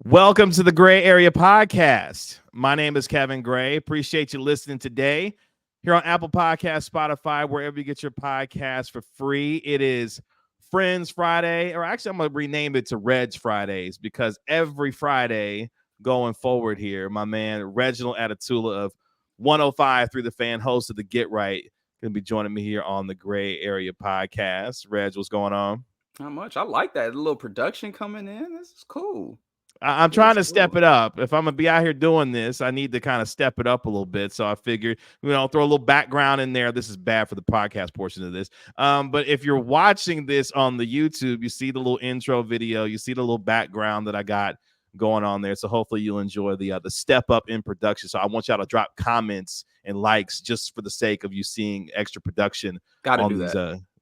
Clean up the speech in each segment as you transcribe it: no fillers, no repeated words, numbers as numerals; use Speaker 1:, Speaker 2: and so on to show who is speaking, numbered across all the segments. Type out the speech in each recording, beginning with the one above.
Speaker 1: Welcome to the Gray Area Podcast. My name is Kevin Gray. Appreciate you listening today here on Apple Podcasts, Spotify, wherever you get your podcasts for free. It is Friends Friday, or actually, I'm going to rename it to Reg Fridays because every Friday going forward here, my man Reginald Atatula of 105 Through the Fan, host of the Get Right, going to be joining me here on the Gray Area Podcast. Reg, what's going on?
Speaker 2: Not much. I like that. A little production coming in. This is cool.
Speaker 1: I'm trying to step it up. If I'm gonna be out here doing this, I need to kind of step it up a little bit. So I figured, throw a little background in there. This is bad for the podcast portion of this. But if you're watching this on the YouTube, you see the little intro video, you see the little background that I got going on there. So hopefully you'll enjoy the step up in production. So I want y'all to drop comments and likes just for the sake of you seeing extra production on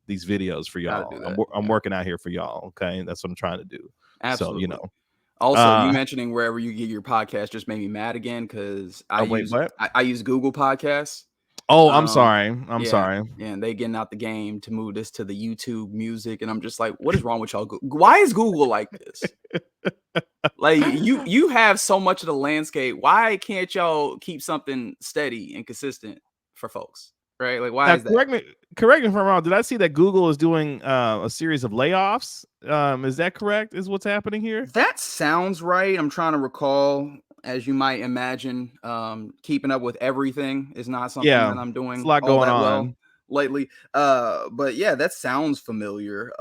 Speaker 1: these videos for y'all. I'm working out here for y'all. Okay, that's what I'm trying to do.
Speaker 2: Absolutely.
Speaker 1: So
Speaker 2: Also, you mentioning wherever you get your podcast just made me mad again because I use Google Podcasts.
Speaker 1: Oh, I'm sorry. I'm sorry.
Speaker 2: Yeah, and they getting out the game to move this to the YouTube Music, and I'm just like, what is wrong with y'all? Why is Google like this? Like you have so much of the landscape. Why can't y'all keep something steady and consistent for folks? Right? Like, why is that?
Speaker 1: Correct me if I'm wrong. Did I see that Google is doing a series of layoffs? Is that correct? Is what's happening here?
Speaker 2: That sounds right. I'm trying to recall. As you might imagine, keeping up with everything is not something that I'm doing
Speaker 1: a lot going on
Speaker 2: well lately. But yeah, that sounds familiar.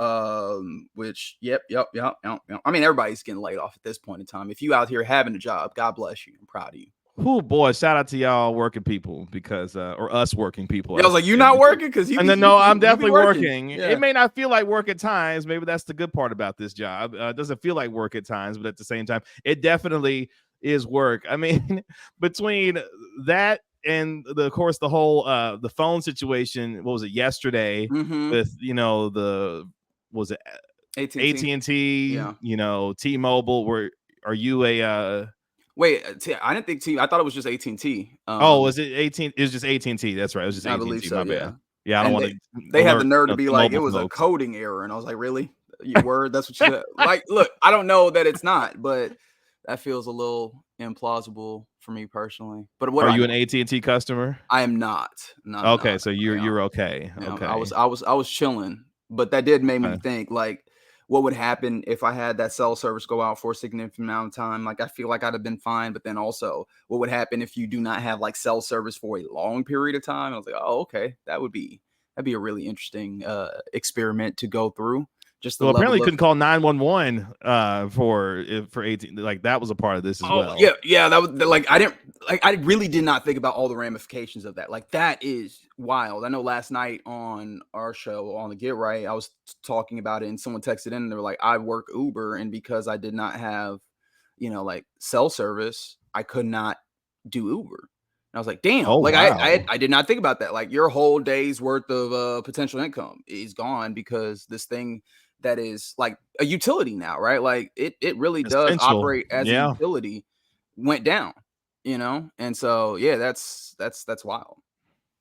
Speaker 2: Which, yep. I mean, everybody's getting laid off at this point in time. If you out here having a job, God bless you. I'm proud of you.
Speaker 1: Oh boy, shout out to y'all working people because or us working people.
Speaker 2: Yeah, I was like, you're not working because you.
Speaker 1: No, I'm definitely working. Yeah. It may not feel like work at times. Maybe that's the good part about this job. It doesn't feel like work at times, but at the same time, it definitely is work. I mean, between that and of course the whole the phone situation. What was it yesterday with was it AT&T?
Speaker 2: Yeah.
Speaker 1: T-Mobile. Are you a
Speaker 2: Wait, I didn't think I thought it was just AT&T.
Speaker 1: Was it 18? It was just AT&T. That's right. It was just AT&T.
Speaker 2: I believe so,
Speaker 1: my bad. Yeah, I don't want to.
Speaker 2: They had the nerve to be like, it was a coding error, and I was like, really? Your word? That's what you said? Like, look, I don't know that it's not, but that feels a little implausible for me personally. But what
Speaker 1: are you an AT&T customer?
Speaker 2: I am not.
Speaker 1: Okay, so you're okay. Okay,
Speaker 2: I was chilling, but that did make me think like, what would happen if I had that cell service go out for a significant amount of time? Like, I feel like I'd have been fine, but then also what would happen if you do not have like cell service for a long period of time? I was like, oh, okay. That'd be a really interesting experiment to go through. Just
Speaker 1: apparently couldn't call 911 for 18. Like that was a part of this as well.
Speaker 2: Yeah. That was like I really did not think about all the ramifications of that. Like that is wild. I know last night on our show on the Get Right, I was talking about it, and someone texted in and they were like, I work Uber, and because I did not have, like cell service, I could not do Uber. I was like, damn, wow. I did not think about that. Like your whole day's worth of potential income is gone because this thing that is like a utility now, right? Like it really does operate as a utility went down, And so, yeah, that's wild.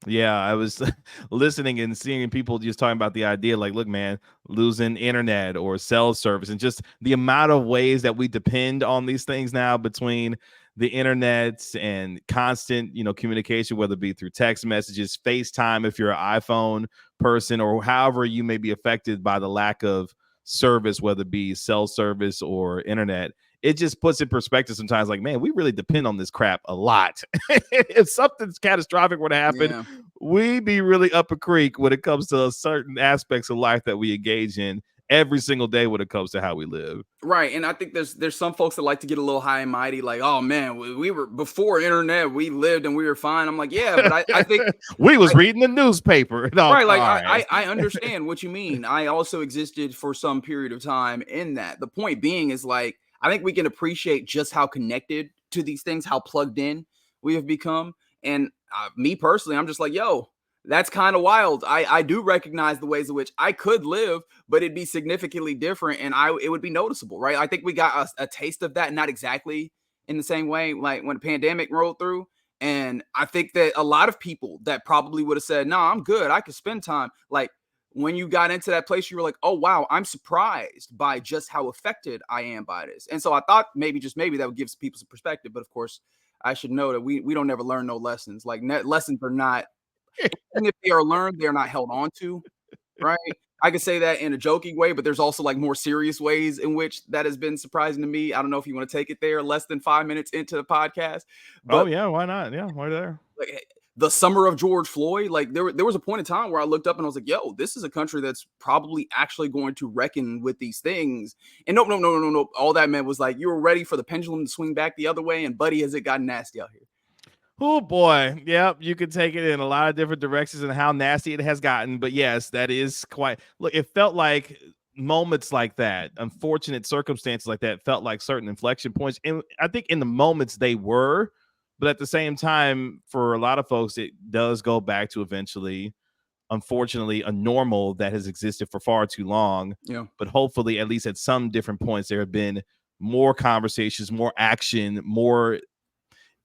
Speaker 1: Yeah, I was listening and seeing people just talking about the idea like, look, man, losing internet or cell service and just the amount of ways that we depend on these things now between the internet and constant, communication, whether it be through text messages, FaceTime, if you're an iPhone person, or however you may be affected by the lack of service, whether it be cell service or internet. It just puts in perspective sometimes like, man, we really depend on this crap a lot. If something's catastrophic were to happen, we be really up a creek when it comes to certain aspects of life that we engage in every single day when it comes to how we live.
Speaker 2: Right. And I think there's some folks that like to get a little high and mighty, like, oh man, we were before internet, we lived and we were fine. I'm like, yeah, but I think
Speaker 1: we was reading the newspaper. No,
Speaker 2: right. Like I understand what you mean. I also existed for some period of time in that. The point being is like, I think we can appreciate just how connected to these things, how plugged in we have become. And me personally, I'm just like, yo, that's kind of wild. I do recognize the ways in which I could live, but it'd be significantly different and it would be noticeable, right? I think we got a taste of that, not exactly in the same way like when the pandemic rolled through. And I think that a lot of people that probably would have said, no, I'm good, I could spend time. Like when you got into that place, you were like, oh, wow, I'm surprised by just how affected I am by this. And so I thought maybe, just maybe, that would give people some perspective. But of course, I should know that we don't ever learn no lessons. Like lessons are not, even if they are learned, they're not held on to, right? I could say that in a joking way, but there's also like more serious ways in which that has been surprising to me. I don't know if you want to take it there less than 5 minutes into the podcast,
Speaker 1: Oh
Speaker 2: but
Speaker 1: yeah, why not? Yeah, why there?
Speaker 2: like the summer of George Floyd, like there was a point in time where I looked up and I was like, yo, this is a country that's probably actually going to reckon with these things. And no. All that meant was like, you were ready for the pendulum to swing back the other way. And buddy, has it gotten nasty out here?
Speaker 1: Oh boy, yep. You could take it in a lot of different directions and how nasty it has gotten. But yes, that is quite. Look, it felt like moments like that, unfortunate circumstances like that, felt like certain inflection points. And I think in the moments they were, but at the same time, for a lot of folks, it does go back to eventually, unfortunately, a normal that has existed for far too long.
Speaker 2: Yeah.
Speaker 1: But hopefully, at least at some different points, there have been more conversations, more action, more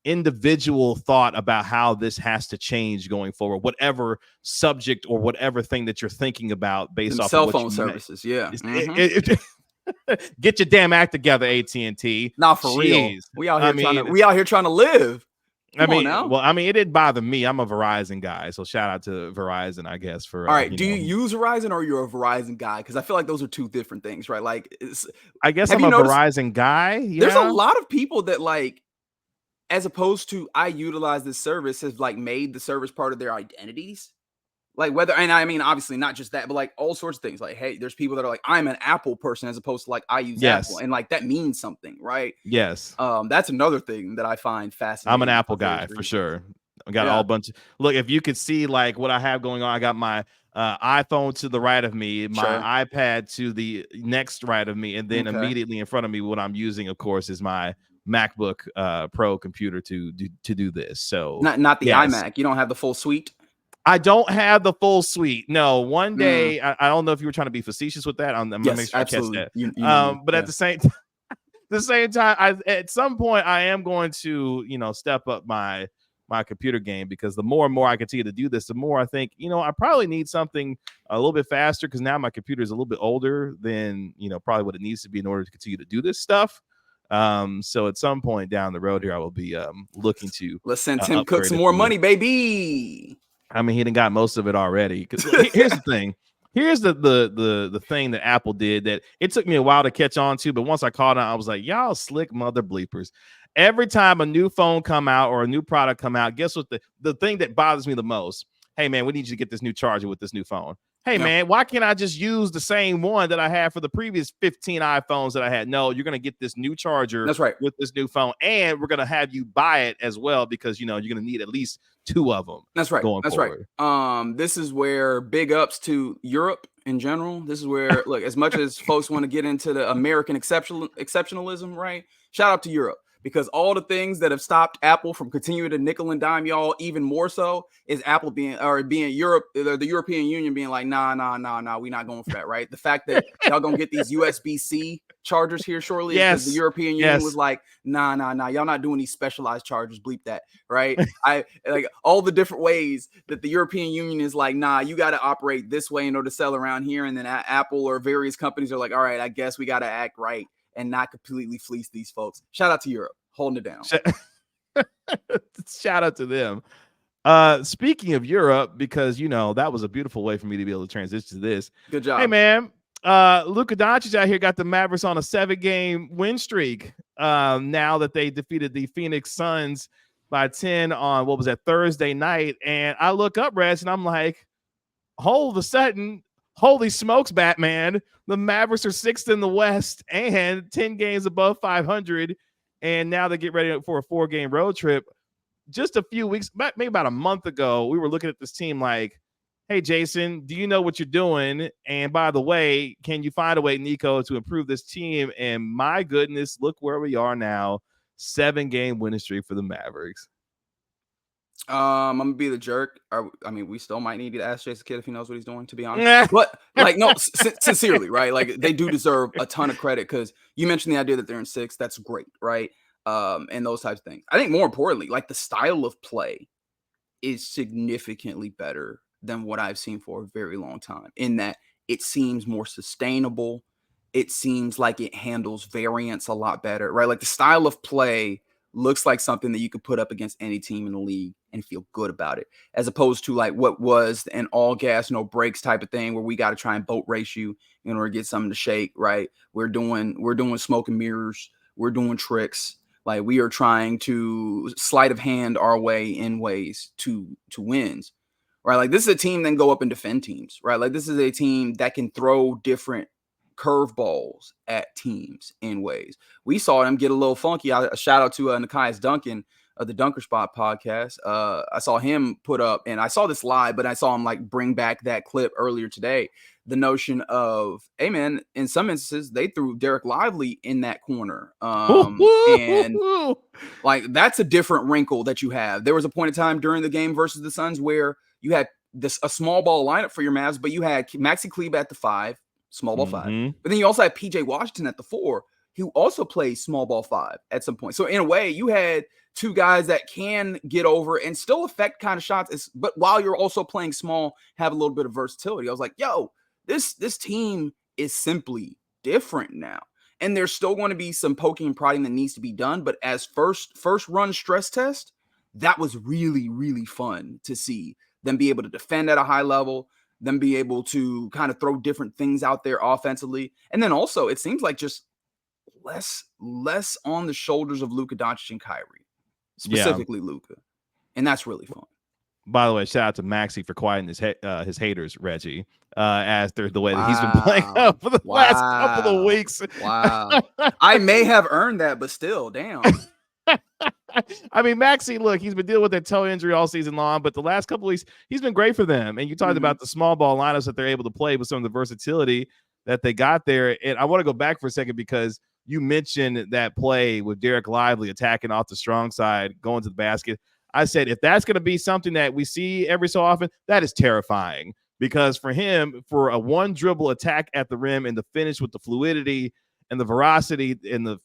Speaker 1: individual thought about how this has to change going forward, whatever subject or whatever thing that you're thinking about based
Speaker 2: Them
Speaker 1: off
Speaker 2: cell
Speaker 1: of what
Speaker 2: phone
Speaker 1: you
Speaker 2: services. Yeah.
Speaker 1: get your damn act together, AT&T.
Speaker 2: Not for real. We out here trying to live. Come on now.
Speaker 1: Well, I mean, it didn't bother me. I'm a Verizon guy, so shout out to Verizon, I guess. For
Speaker 2: all right, do you use Verizon or you're a Verizon guy? Because I feel like those are two different things, right? Like,
Speaker 1: I guess I'm a Verizon guy. Yeah.
Speaker 2: There's a lot of people that like, as opposed to I utilize this service, has like made the service part of their identities. Like whether, and I mean, obviously not just that, but like all sorts of things. Like, hey, there's people that are like, I'm an Apple person as opposed to like I use Apple, and like that means something, right?
Speaker 1: Yes.
Speaker 2: That's another thing that I find fascinating.
Speaker 1: I'm an Apple guy for sure. I got all bunch of, look, if you could see like what I have going on, I got my iPhone to the right of me, my iPad to the next right of me, and then immediately in front of me, what I'm using, of course, is my MacBook Pro computer to do this. So
Speaker 2: not the iMac. You don't have the full suite.
Speaker 1: I don't have the full suite. No, one day I don't know if you were trying to be facetious with that. I'm gonna make sure
Speaker 2: absolutely.
Speaker 1: I catch that. But at the same time, at some point I am going to step up my computer game, because the more and more I continue to do this, the more I think I probably need something a little bit faster, because now my computer is a little bit older than probably what it needs to be in order to continue to do this stuff. So at some point down the road here, I will be looking to
Speaker 2: let's send Tim Cook some more money, baby.
Speaker 1: I mean, he done got most of it already. Because here's the thing. Here's the thing that Apple did that it took me a while to catch on to, but once I caught on, I was like, y'all slick mother bleepers. Every time a new phone come out or a new product come out, guess what? The thing that bothers me the most? Hey man, we need you to get this new charger with this new phone. Hey man, why can't I just use the same one that I had for the previous 15 iPhones that I had? No, you're gonna get this new charger.
Speaker 2: That's right.
Speaker 1: With this new phone, and we're gonna have you buy it as well, because you're gonna need at least 2 of them.
Speaker 2: That's right. That's forward. Right. This is where big ups to Europe in general. This is where look, as much as folks want to get into the American exceptionalism, right? Shout out to Europe. Because all the things that have stopped Apple from continuing to nickel and dime y'all even more so is Apple being Europe, the European Union being like, nah, we're not going for that, right? The fact that y'all gonna get these USB-C chargers here shortly, because the European Union was like, nah, y'all not doing these specialized chargers, bleep that, right? I like all the different ways that the European Union is like, nah, you got to operate this way in order to sell around here, and then Apple or various companies are like, all right, I guess we got to act right and not completely fleece these folks. Shout out to Europe, holding it down.
Speaker 1: Shout out to them. Speaking of Europe, because that was a beautiful way for me to be able to transition to this.
Speaker 2: Good job.
Speaker 1: Hey man, Luka Doncic out here got the Mavericks on a 7-game win streak. Now that they defeated the Phoenix Suns by 10 on what was that, Thursday night, and I look up, Rez, and I'm like, all of a sudden, holy smokes, Batman! The Mavericks are 6th in the West and 10 games above 500, and now they get ready for a 4-game road trip. Just a few weeks, maybe about a month ago, we were looking at this team like, hey, Jason, do you know what you're doing? And by the way, can you find a way, Nico, to improve this team? And my goodness, look where we are now. 7-game winning streak for the Mavericks.
Speaker 2: I'm gonna be the jerk. I mean, we still might need to ask Jason Kidd if he knows what he's doing, to be honest. But like, no, sincerely, right? Like, they do deserve a ton of credit, because you mentioned the idea that they're in 6th. That's great, right? And those types of things. I think more importantly, like the style of play is significantly better than what I've seen for a very long time, in that it seems more sustainable. It seems like it handles variance a lot better, right? Like the style of play looks like something that you could put up against any team in the league and feel good about it, as opposed to like what was an all gas, no brakes type of thing where we got to try and boat race you in order to get something to shake, right? We're doing smoke and mirrors. We're doing tricks. Like we are trying to sleight of hand our way in ways to wins, right? Like this is a team that can go up and defend teams, right? Like this is a team that can throw different curveballs at teams in ways. We saw them get a little funky. A shout out to Nikias Duncan of the Dunker Spot podcast. I saw him put up, and I saw this live, but I saw him like bring back that clip earlier today. The notion of, hey man, in some instances they threw Derek Lively in that corner, and like that's a different wrinkle that you have. There was a point in time during the game versus the Suns where you had a small ball lineup for your Mavs, but you had Maxi Kleber at the 5, small ball 5, but then you also had PJ Washington at the 4, who also plays small ball 5 at some point. So in a way, you had two guys that can get over and still affect kind of shots, but while you're also playing small, have a little bit of versatility. I was like, yo, this team is simply different now. And there's still going to be some poking and prodding that needs to be done. But as first run stress test, that was really, really fun to see them be able to defend at a high level, them be able to kind of throw different things out there offensively. And then also it seems like just less on the shoulders of Luka Doncic and Kyrie, specifically Luka. And that's really fun.
Speaker 1: By the way, shout out to Maxi for quieting his haters, Reggie, as they're the way that he's been playing for the last couple of weeks.
Speaker 2: Wow. I may have earned that, but still, damn.
Speaker 1: I mean, Maxi, look, he's been dealing with that toe injury all season long, but the last couple of weeks, he's been great for them. And you talked about the small ball lineups that they're able to play with some of the versatility that they got there. And I want to go back for a second because you mentioned that play with Derek Lively attacking off the strong side, going to the basket. I said, if that's going to be something that we see every so often, that is terrifying because for him, for a one dribble attack at the rim and the finish with the fluidity and the veracity and the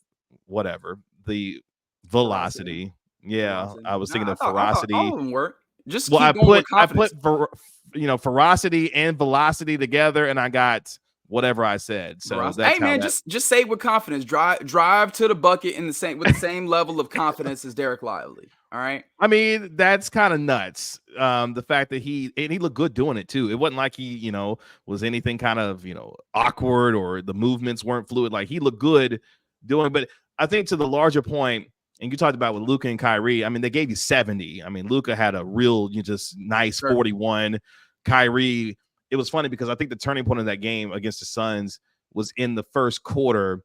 Speaker 1: velocity. Yeah, I was thinking of ferocity.
Speaker 2: All of them work. Just
Speaker 1: I put ferocity and velocity together, and I got whatever I said. So that's
Speaker 2: just say it with confidence. Drive to the bucket with the same level of confidence as Derek Lively. All right.
Speaker 1: I mean, that's kind of nuts. The fact that he looked good doing it too. It wasn't like he, was anything kind of, awkward or the movements weren't fluid. Like he looked good doing it. But I think to the larger point, and you talked about with Luka and Kyrie, I mean, they gave you 70. I mean, Luka had a real, just nice 41. Kyrie, it was funny because I think the turning point of that game against the Suns was in the first quarter.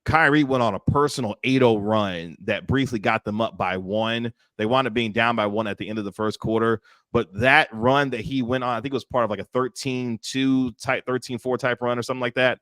Speaker 1: Kyrie went on a personal 8-0 run that briefly got them up by 1. They wound up being down by 1 at the end of the first quarter. But that run that he went on, I think it was part of like a 13-2 type, 13-4 type run or something like that.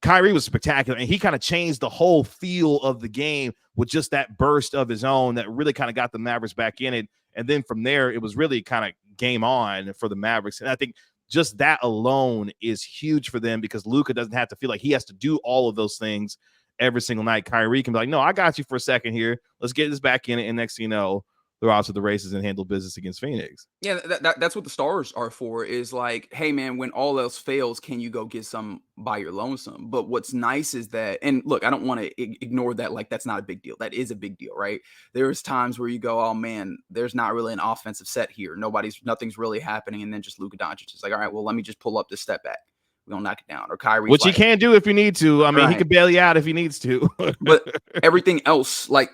Speaker 1: Kyrie was spectacular, and he kind of changed the whole feel of the game with just that burst of his own that really kind of got the Mavericks back in it. And then from there, it was really kind of game on for the Mavericks. And I think just that alone is huge for them because Luka doesn't have to feel like he has to do all of those things every single night. Kyrie can be like, no, I got you for a second here. Let's get this back in it. And next thing you know, they're out to the races and handle business against Phoenix.
Speaker 2: Yeah, that's what the stars are for, is like, hey, man, when all else fails, can you go get some by your lonesome? But what's nice is that, and look, I don't want to ignore that. Like, that's not a big deal. That is a big deal, right? There's times where you go, oh, man, there's not really an offensive set here. Nothing's really happening. And then just Luka Doncic is like, all right, well, let me just pull up this step back. We're going to knock it down. Or Kyrie.
Speaker 1: Which he can do if you need to. I mean, he could bail you out if he needs to.
Speaker 2: But everything else, like,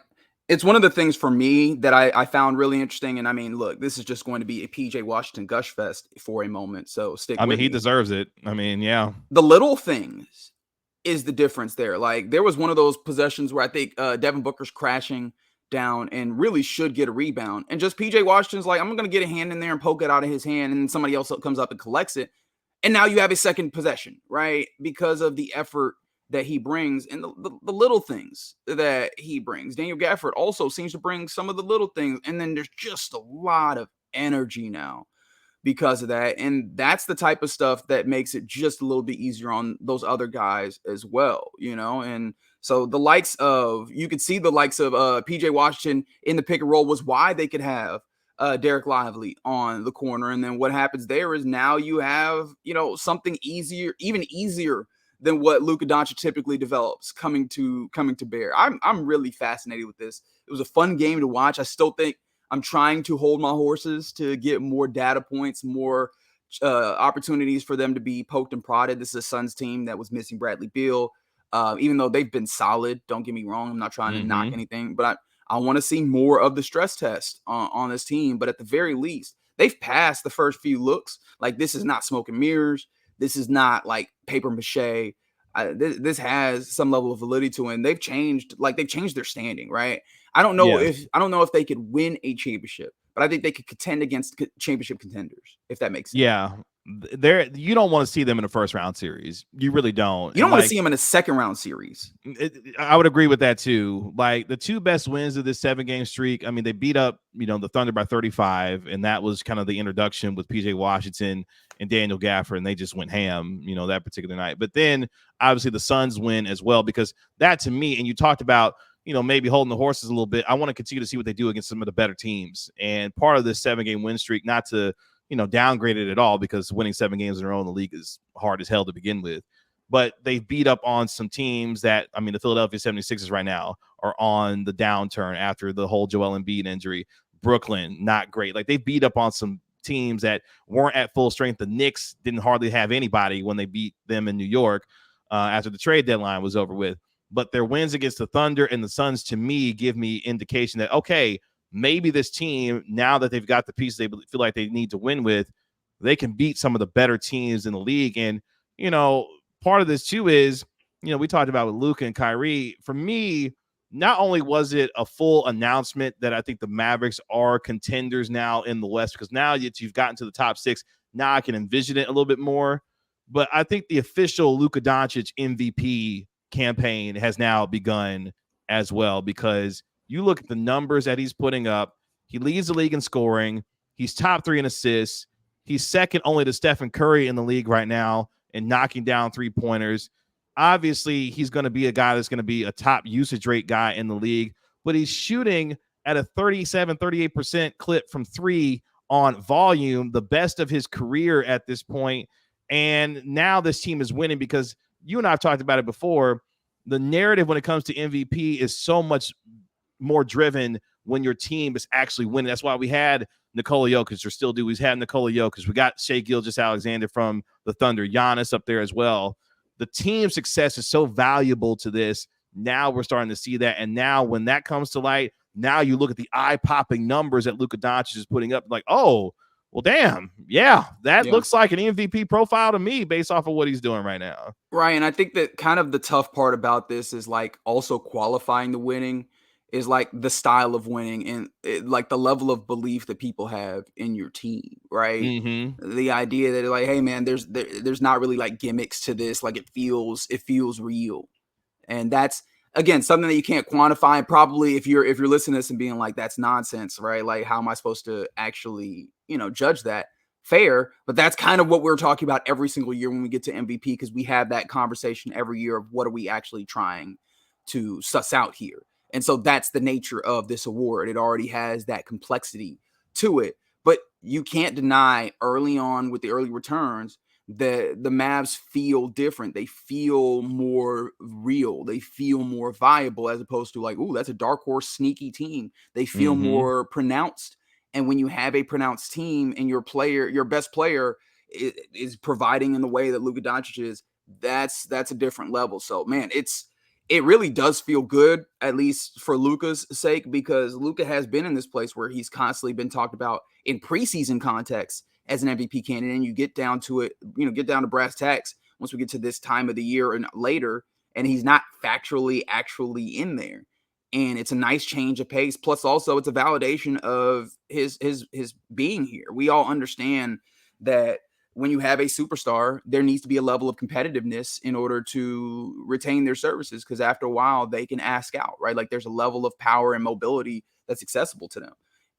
Speaker 2: it's one of the things for me that I found really interesting. And I mean, look, this is just going to be a PJ Washington gush fest for a moment. So stick with me.
Speaker 1: He deserves it. I mean, yeah.
Speaker 2: The little things is the difference there. Like there was one of those possessions where I think Devin Booker's crashing down and really should get a rebound. And just PJ Washington's like, I'm going to get a hand in there and poke it out of his hand. And then somebody else comes up and collects it. And now you have a second possession, right? Because of the effort that he brings and the little things that he brings. Daniel Gafford also seems to bring some of the little things. And then there's just a lot of energy now because of that. And that's the type of stuff that makes it just a little bit easier on those other guys as well, And so you could see the likes of PJ Washington in the pick and roll was why they could have Derek Lively on the corner. And then what happens there is now you have, something easier, even easier than what Luka Doncic typically develops coming to bear. I'm really fascinated with this. It was a fun game to watch. I still think I'm trying to hold my horses to get more data points, more opportunities for them to be poked and prodded. This is a Suns team that was missing Bradley Beal. Even though they've been solid, don't get me wrong. I'm not trying to knock anything, but I want to see more of the stress test on this team. But at the very least, they've passed the first few looks. Like, this is not smoke and mirrors. This is not like paper mache. This has some level of validity to it. And they've changed their standing, right? I don't know if they could win a championship, but I think they could contend against championship contenders, if that makes sense.
Speaker 1: Yeah. You don't want to see them in a first round series. You really don't.
Speaker 2: You don't want to see them in a second round series.
Speaker 1: I would agree with that too. Like, the two best wins of this 7-game streak, I mean, they beat up, the Thunder by 35, and that was kind of the introduction with PJ Washington and Daniel Gafford, and they just went ham, that particular night. But then obviously the Suns win as well, because that, to me, and you talked about, maybe holding the horses a little bit. I want to continue to see what they do against some of the better teams. And part of this 7-game win streak, not to downgrade it at all, because winning 7 games in a row in the league is hard as hell to begin with. But they beat up on some teams that, the Philadelphia 76ers right now are on the downturn after the whole Joel Embiid injury. Brooklyn, not great. Like, they beat up on some teams that weren't at full strength. The Knicks didn't hardly have anybody when they beat them in New York after the trade deadline was over with. But their wins against the Thunder and the Suns, to me, give me indication that, okay, maybe this team, now that they've got the pieces they feel like they need to win with, they can beat some of the better teams in the league. And, part of this too is, we talked about with Luka and Kyrie. For me, not only was it a full announcement that I think the Mavericks are contenders now in the West, because now that you've gotten to the top 6, now I can envision it a little bit more. But I think the official Luka Doncic MVP campaign has now begun as well, because you look at the numbers that he's putting up. He leads the league in scoring. He's top 3 in assists. He's second only to Stephen Curry in the league right now in knocking down 3-pointers. Obviously, he's going to be a guy that's going to be a top usage rate guy in the league, but he's shooting at a 38% clip from 3 on volume, the best of his career at this point. And now this team is winning, because you and I have talked about it before. The narrative when it comes to MVP is so much more driven when your team is actually winning. That's why we had Nikola Jokic, or still do. We had Nikola Jokic. We got Shai Gilgeous-Alexander from the Thunder, Giannis up there as well. The team success is so valuable to this. Now we're starting to see that. And now when that comes to light, now you look at the eye-popping numbers that Luka Doncic is putting up, like, oh, well, damn, yeah, that looks like an MVP profile to me based off of what he's doing right now.
Speaker 2: Right, and I think that kind of the tough part about this is, like, also qualifying the winning is, like, the style of winning and like the level of belief that people have in your team, right? The idea that, like, hey man, there's not really like gimmicks to this. Like, it feels real, and that's, again, something that you can't quantify. And probably if you're listening to this and being like, that's nonsense, right? Like, how am I supposed to actually judge that? Fair, but that's kind of what we're talking about every single year when we get to MVP, because we have that conversation every year of what are we actually trying to suss out here. And so that's the nature of this award. It already has that complexity to it. But you can't deny early on with the early returns that the Mavs feel different. They feel more real. They feel more viable, as opposed to like, ooh, that's a dark horse sneaky team. They feel more pronounced. And when you have a pronounced team and your best player is providing in the way that Luka Doncic is, that's a different level. So, man, it really does feel good, at least for Luka's sake, because Luka has been in this place where he's constantly been talked about in preseason context as an MVP candidate. And you get down to it, get down to brass tacks once we get to this time of the year and later, and he's not factually actually in there. And it's a nice change of pace. Plus, also, it's a validation of his being here. We all understand that when you have a superstar, there needs to be a level of competitiveness in order to retain their services, because after a while they can ask out, right? Like, there's a level of power and mobility that's accessible to them.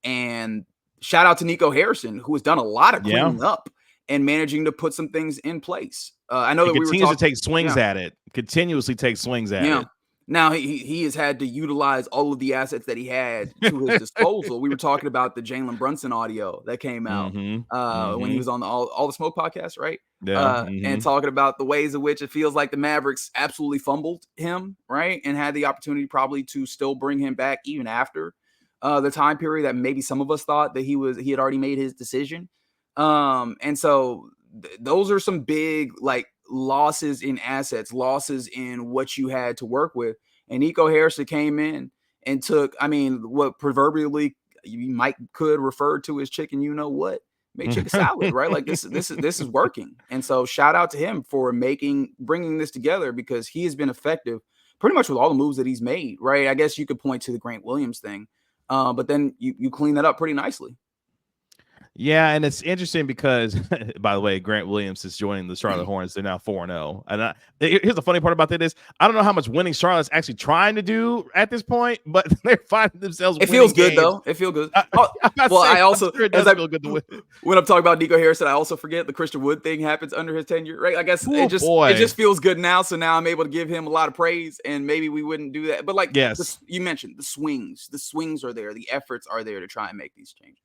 Speaker 2: And shout out to Nico Harrison, who has done a lot of cleaning up and managing to put some things in place. I know that we
Speaker 1: continues to take swings at it, continuously take swings at it.
Speaker 2: Now he has had to utilize all of the assets that he had to his disposal. We were talking about the Jalen Brunson audio that came out when he was on the all the Smoke podcast, right?
Speaker 1: Yeah.
Speaker 2: And talking about the ways in which it feels like the Mavericks absolutely fumbled him, right? And had the opportunity probably to still bring him back even after the time period that maybe some of us thought that he had already made his decision. And so those are some big like losses in assets, losses in what you had to work with. And Nico Harrison came in and took, I mean, what proverbially you might could refer to as chicken, you know what, made chicken salad, right? Like this is working. And so shout out to him for bringing this together, because he has been effective pretty much with all the moves that he's made, right? I guess you could point to the Grant Williams thing, but then you clean that up pretty nicely.
Speaker 1: Yeah, and it's interesting because, by the way, Grant Williams is joining the Charlotte Hornets. They're now 4-0. And here's the funny part about that is I don't know how much winning Charlotte's actually trying to do at this point, but they're finding themselves.
Speaker 2: It feels good
Speaker 1: games.
Speaker 2: though. It feels good. I also
Speaker 1: sure it does feel good to win.
Speaker 2: When I'm talking about Nico Harrison, I also forget the Christian Wood thing happens under his tenure, right? I guess it just feels good now. So now I'm able to give him a lot of praise, and maybe we wouldn't do that. But like you mentioned, the swings are there, the efforts are there to try and make these changes.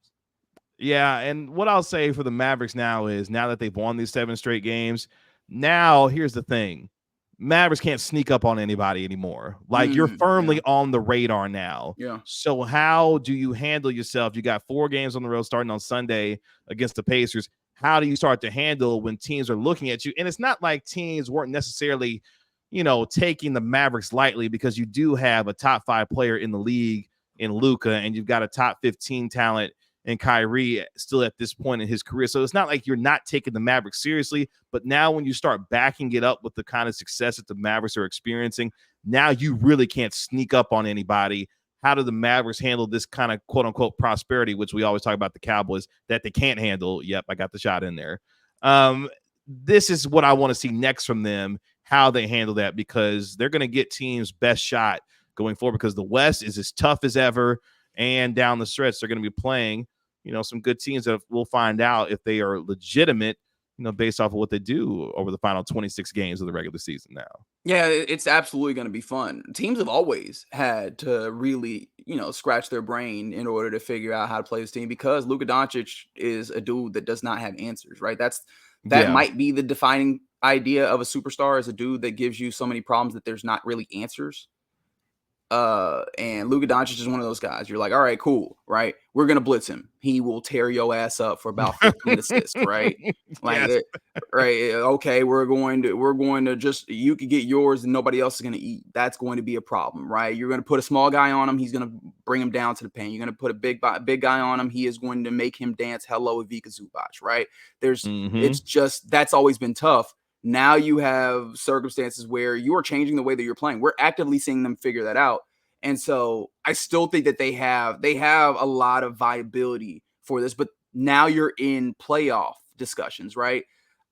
Speaker 1: Yeah, and what I'll say for the Mavericks now is now that they've won these 7 straight games, now here's the thing. Mavericks can't sneak up on anybody anymore. Like you're firmly on the radar now.
Speaker 2: Yeah.
Speaker 1: So how do you handle yourself? You got 4 games on the road starting on Sunday against the Pacers. How do you start to handle when teams are looking at you? And it's not like teams weren't necessarily, taking the Mavericks lightly, because you do have a top 5 player in the league in Luka, and you've got a top 15 talent and Kyrie still at this point in his career. So it's not like you're not taking the Mavericks seriously, but now when you start backing it up with the kind of success that the Mavericks are experiencing, now you really can't sneak up on anybody. How do the Mavericks handle this kind of quote unquote prosperity, which we always talk about the Cowboys that they can't handle? Yep. I got the shot in there. This is what I want to see next from them, how they handle that, because they're going to get teams' best shot going forward, because the West is as tough as ever. And down the stretch, they're going to be playing, some good teams that we'll find out if they are legitimate, based off of what they do over the final 26 games of the regular season now.
Speaker 2: Yeah, it's absolutely going to be fun. Teams have always had to really, scratch their brain in order to figure out how to play this team, because Luka Doncic is a dude that does not have answers, right? That might be the defining idea of a superstar, is a dude that gives you so many problems that there's not really answers. And Luka Doncic is one of those guys. You're like, all right, cool, right? We're gonna blitz him. He will tear your ass up for about 15 assists, right? Like, yes. Right? Okay, we're going to just, you could get yours and nobody else is gonna eat. That's going to be a problem, right? You're gonna put a small guy on him. He's gonna bring him down to the paint. You're gonna put a big guy on him. He is going to make him dance hello with Vika Zubac, right? It's just, that's always been tough. Now you have circumstances where you are changing the way that you're playing. We're actively seeing them figure that out. And so I still think that they have a lot of viability for this, but now you're in playoff discussions, right?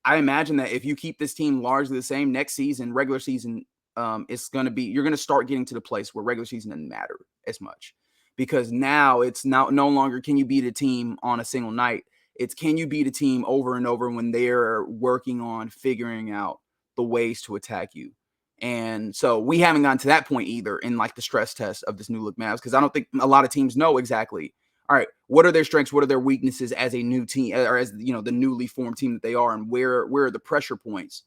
Speaker 2: I imagine that if you keep this team largely the same next season, regular season, you're going to start getting to the place where regular season doesn't matter as much, because now it's no longer can you beat a team on a single night. It's can you beat a team over and over when they're working on figuring out the ways to attack you. And so we haven't gotten to that point either in like the stress test of this new look Mavs, because I don't think a lot of teams know exactly, all right, what are their strengths, what are their weaknesses as a new team, or as the newly formed team that they are, and where are the pressure points.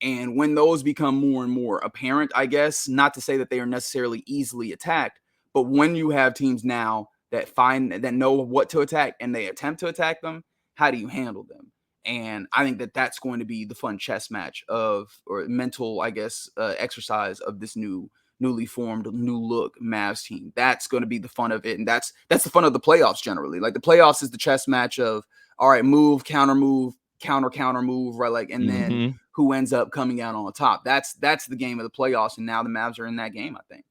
Speaker 2: And when those become more and more apparent, I guess, not to say that they are necessarily easily attacked, but when you have teams now that know what to attack and they attempt to attack them, how do you handle them? And I think that that's going to be the fun chess match or mental, I guess, exercise of this newly formed, new look Mavs team. That's going to be the fun of it. And that's the fun of the playoffs generally. Like the playoffs is the chess match of, all right, move, counter move, counter move, right? Like, and then who ends up coming out on top. That's the game of the playoffs. And now the Mavs are in that game, I think.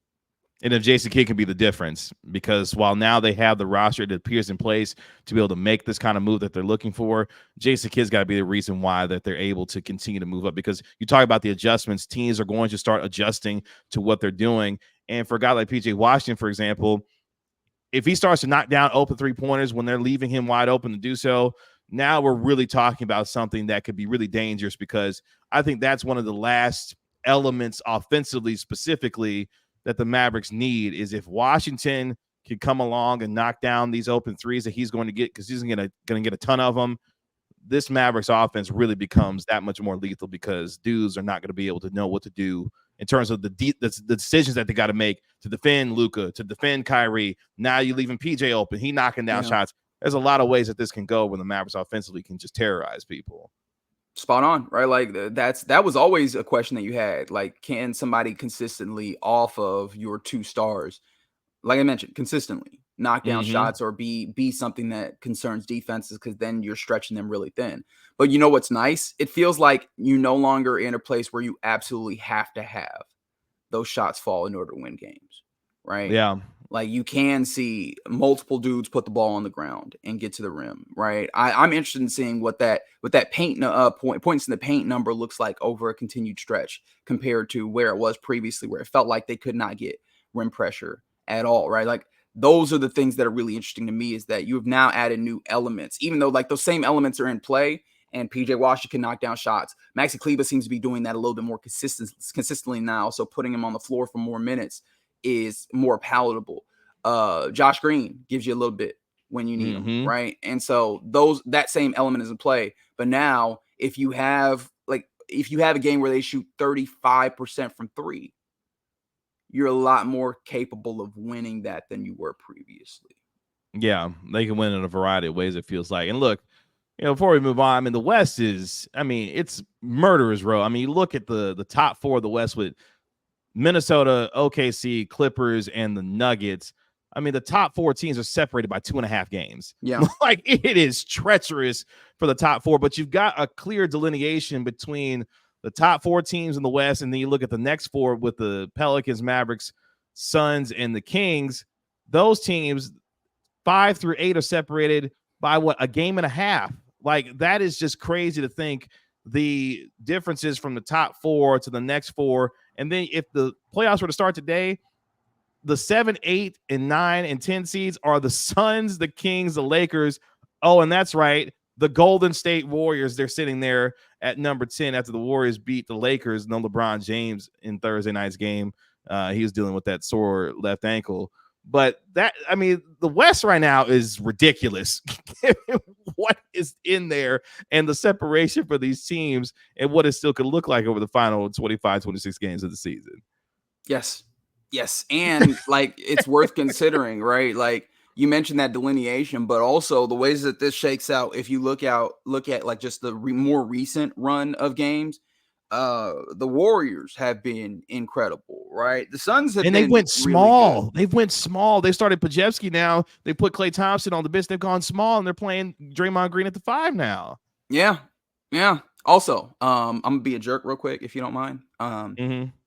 Speaker 1: And if Jason Kidd can be the difference, because while now they have the roster that appears in place to be able to make this kind of move that they're looking for, Jason Kidd's got to be the reason why that they're able to continue to move up. Because you talk about the adjustments, teams are going to start adjusting to what they're doing. And for a guy like PJ Washington, for example, if he starts to knock down open 3-pointers when they're leaving him wide open to do so, now we're really talking about something that could be really dangerous, because I think that's one of the last elements offensively specifically that the Mavericks need is if Washington could come along and knock down these open threes that he's going to get, because he's going to get a ton of them. This Mavericks offense really becomes that much more lethal, because dudes are not going to be able to know what to do in terms of the decisions that they got to make to defend Luka, to defend Kyrie. Now you're leaving PJ open. He knocking down shots. There's a lot of ways that this can go when the Mavericks offensively can just terrorize people.
Speaker 2: Spot on, right? Like that was always a question that you had. Like, can somebody consistently off of your two stars, like I mentioned, consistently knock down shots or be something that concerns defenses, because then you're stretching them really thin. But you know what's nice? It feels like you no longer in a place where you absolutely have to have those shots fall in order to win games, right?
Speaker 1: Yeah.
Speaker 2: Like, you can see multiple dudes put the ball on the ground and get to the rim, right? I'm interested in seeing what that paint points in the paint number looks like over a continued stretch compared to where it was previously, where it felt like they could not get rim pressure at all, right? Like, those are the things that are really interesting to me, is that you have now added new elements, even though like those same elements are in play and PJ Washington can knock down shots. Maxi Kleber seems to be doing that a little bit more consistently now. So putting him on the floor for more minutes is more palatable. Josh Green gives you a little bit when you need him, right? And so that same element is in play. But now if you have a game where they shoot 35% from three, you're a lot more capable of winning that than you were previously.
Speaker 1: Yeah, they can win in a variety of ways, it feels like. And look, before we move on, I mean, the West is, it's murderer's row. I mean, you look at the top four of the West with Minnesota, OKC, Clippers, and the Nuggets. I mean, the top four teams are separated by 2.5 games.
Speaker 2: Yeah.
Speaker 1: Like, it is treacherous for the top four, but you've got a clear delineation between the top four teams in the West, and then you look at the next four with the Pelicans, Mavericks, Suns, and the Kings. Those teams, 5 through 8, are separated by a game and a half. Like, that is just crazy to think, the differences from the top four to the next four. And then if the playoffs were to start today, the 7, 8, and 9, and 10 seeds are the Suns, the Kings, the Lakers. Oh, and that's right, the Golden State Warriors. They're sitting there at number 10 after the Warriors beat the Lakers. No LeBron James in Thursday night's game. He was dealing with that sore left ankle. But the West right now is ridiculous. What is in there and the separation for these teams and what it still could look like over the final 25, 26 games of the season.
Speaker 2: Yes. And like, it's worth considering, right? Like, you mentioned that delineation, but also the ways that this shakes out. If you look at like just the more recent run of games, the Warriors have been incredible, right? The Suns have, and
Speaker 1: they went small.
Speaker 2: Really,
Speaker 1: they went small. They started Pajewski now. They put Klay Thompson on the bench. They've gone small, and they're playing Draymond Green at the 5 now.
Speaker 2: Yeah. Also, I'm gonna be a jerk real quick, if you don't mind.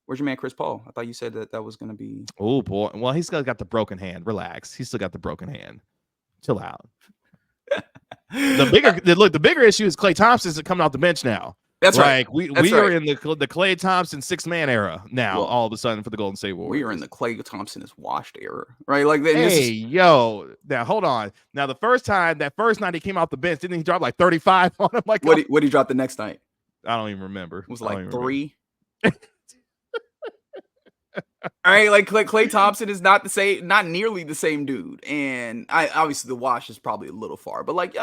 Speaker 2: Where's your man Chris Paul? I thought you said that was gonna be.
Speaker 1: Oh boy. Well, he's still got the broken hand. Relax. He's still got the broken hand. Chill out. The bigger issue is Klay Thompson's coming off the bench now.
Speaker 2: That's right.
Speaker 1: We are in the Klay Thompson 6-man era now. All of a sudden for the Golden State Warriors,
Speaker 2: we are in the Klay Thompson is washed era, right? Like,
Speaker 1: now hold on. Now that first night he came off the bench, didn't he drop like 35 on him? Like,
Speaker 2: what did he drop the next night?
Speaker 1: I don't even remember.
Speaker 2: It was like 3. All right, like Klay Thompson is not nearly the same dude, and obviously the wash is probably a little far, but like,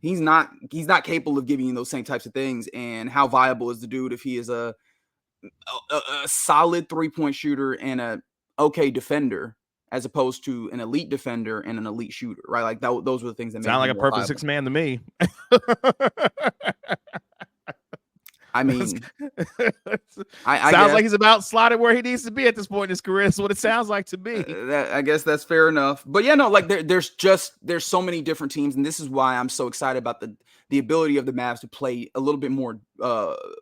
Speaker 2: he's not capable of giving you those same types of things. And how viable is the dude if he is a solid 3-point shooter and a okay defender, as opposed to an elite defender and an elite shooter, right? Like, those were the things that
Speaker 1: sound like a perfect 6-man to me.
Speaker 2: I mean,
Speaker 1: sounds like he's about slotted where he needs to be at this point in his career. That's what it sounds like to me.
Speaker 2: I guess that's fair enough. But yeah, no, like there's so many different teams, and this is why I'm so excited about the ability of the Mavs to play a little bit more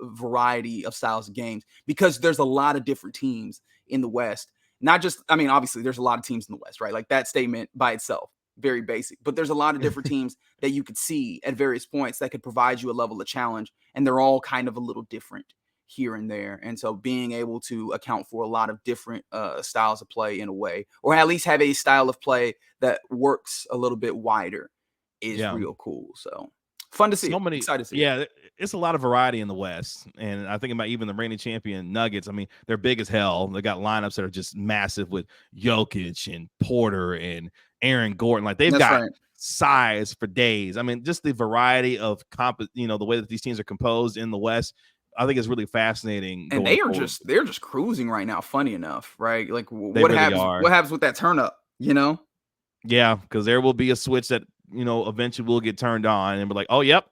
Speaker 2: variety of styles of games, because there's a lot of different teams in the West. Not just, obviously there's a lot of teams in the West, right? Like, that statement by itself, very basic, but there's a lot of different teams that you could see at various points that could provide you a level of challenge, and they're all kind of a little different here and there. And so being able to account for a lot of different styles of play in a way, or at least have a style of play that works a little bit wider, is real cool. So Fun to see.
Speaker 1: So many,
Speaker 2: Excited to see.
Speaker 1: yeah, it's a lot of variety in the West. And I think about even the reigning champion Nuggets. I mean, they're big as hell. They got lineups that are just massive with Jokic and Porter and Aaron Gordon. Like they've
Speaker 2: That's
Speaker 1: got
Speaker 2: right.
Speaker 1: size for days. I mean, just the variety of the way that these teams are composed in the West, I think is really fascinating.
Speaker 2: And they're just cruising right now. Funny enough, right? Like what happens? What happens with that turn up?
Speaker 1: Yeah, because there will be a switch that eventually will get turned on, and we're like, oh, yep,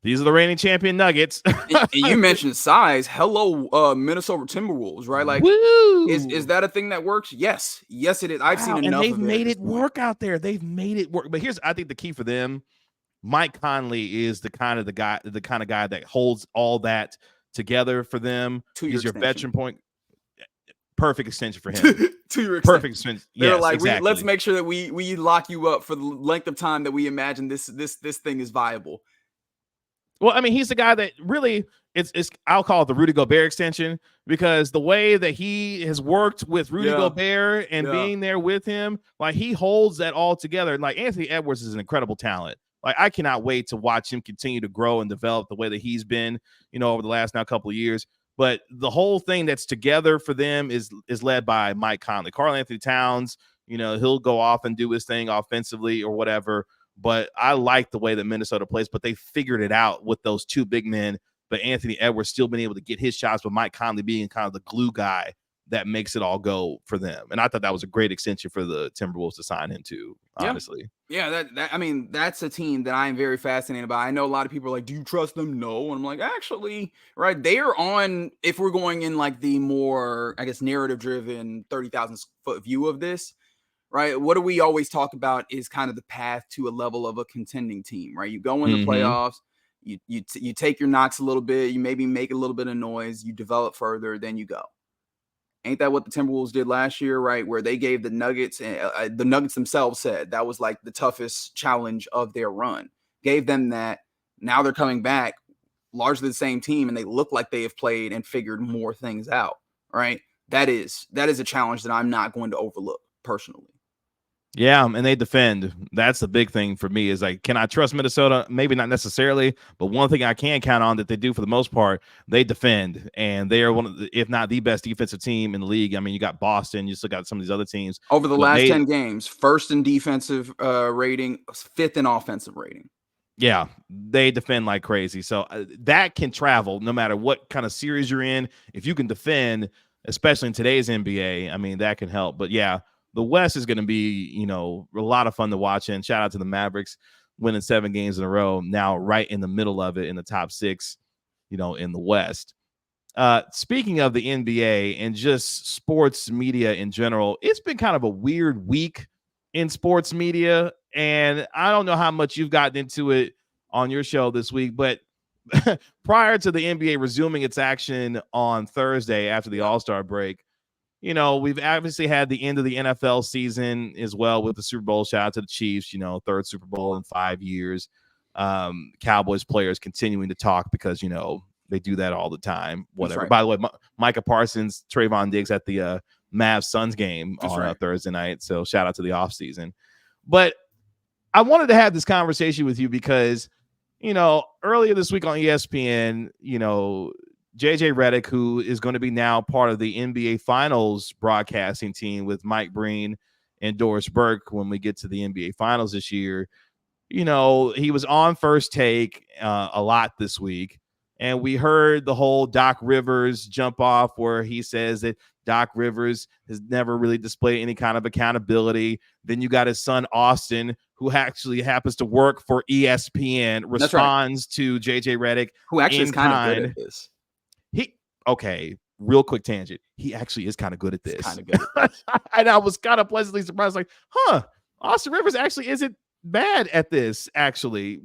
Speaker 1: these are the reigning champion Nuggets.
Speaker 2: And you mentioned size. Hello, Minnesota Timberwolves, right? Like, is that a thing that works? Yes, it is. I've seen enough.
Speaker 1: And they've made it work out there. They've made it work. But I think the key for them, Mike Conley is the kind of guy that holds all that together for them. He's your veteran point. Perfect extension for him. Perfect extension.
Speaker 2: They're like, exactly. Let's make sure that we lock you up for the length of time that we imagine this thing is viable.
Speaker 1: Well, I mean, he's the guy that really I'll call it the Rudy Gobert extension, because the way that he has worked with Rudy Gobert and being there with him, like he holds that all together. Like Anthony Edwards is an incredible talent. Like I cannot wait to watch him continue to grow and develop the way that he's been, over the last now couple of years. But the whole thing that's together for them is led by Mike Conley. Karl-Anthony Towns, he'll go off and do his thing offensively or whatever. But I like the way that Minnesota plays, but they figured it out with those two big men. But Anthony Edwards still been able to get his shots, but Mike Conley being kind of the glue guy that makes it all go for them. And I thought that was a great extension for the Timberwolves to sign into, honestly.
Speaker 2: Yeah, I mean, that's a team that I'm very fascinated by. I know a lot of people are like, do you trust them? No. And I'm like, actually, right, they're on, if we're going in like the more, I guess, narrative-driven 30,000-foot view of this, right, what do we always talk about is kind of the path to a level of a contending team, right? You go in the playoffs, you take your knocks a little bit, you maybe make a little bit of noise, you develop further, then you go. Ain't that what the Timberwolves did last year, right? Where they gave the Nuggets, and the Nuggets themselves said that was like the toughest challenge of their run. Gave them that. Now they're coming back, largely the same team, and they look like they have played and figured more things out, right? That is a challenge that I'm not going to overlook personally.
Speaker 1: Yeah, and they defend. That's the big thing for me is like, can I trust Minnesota? Maybe not necessarily, but one thing I can count on that they do for the most part, they defend. And they are one of the, if not the best defensive team in the league. I mean, you got Boston, you still got some of these other teams.
Speaker 2: Over the last 10 games, first in defensive rating, fifth in offensive rating.
Speaker 1: Yeah, they defend like crazy. So that can travel no matter what kind of series you're in. If you can defend, especially in today's NBA, I mean, that can help. But yeah, the West is going to be, a lot of fun to watch. And shout out to the Mavericks winning 7 games in a row. Now right in the middle of it in the top 6, in the West. Speaking of the NBA and just sports media in general, it's been kind of a weird week in sports media. And I don't know how much you've gotten into it on your show this week, but prior to the NBA resuming its action on Thursday after the All-Star break, we've obviously had the end of the NFL season as well with the Super Bowl. Shout out to the Chiefs, 3rd Super Bowl in 5 years. Cowboys players continuing to talk because, they do that all the time. Whatever. Right. By the way, Micah Parsons, Trayvon Diggs at the Mavs Suns game on Thursday night. So shout out to the offseason. But I wanted to have this conversation with you because, earlier this week on ESPN, JJ Redick, who is going to be now part of the NBA Finals broadcasting team with Mike Breen and Doris Burke when we get to the NBA Finals this year, he was on First Take a lot this week. And we heard the whole Doc Rivers jump off where he says that Doc Rivers has never really displayed any kind of accountability. Then you got his son, Austin, who actually happens to work for ESPN, responds to JJ Redick.
Speaker 2: Who actually is kind of good at this.
Speaker 1: Okay, real quick tangent. He actually is kind of good at this. Kind of good at this. And I was kind of pleasantly surprised, like, Austin Rivers actually isn't bad at this, actually,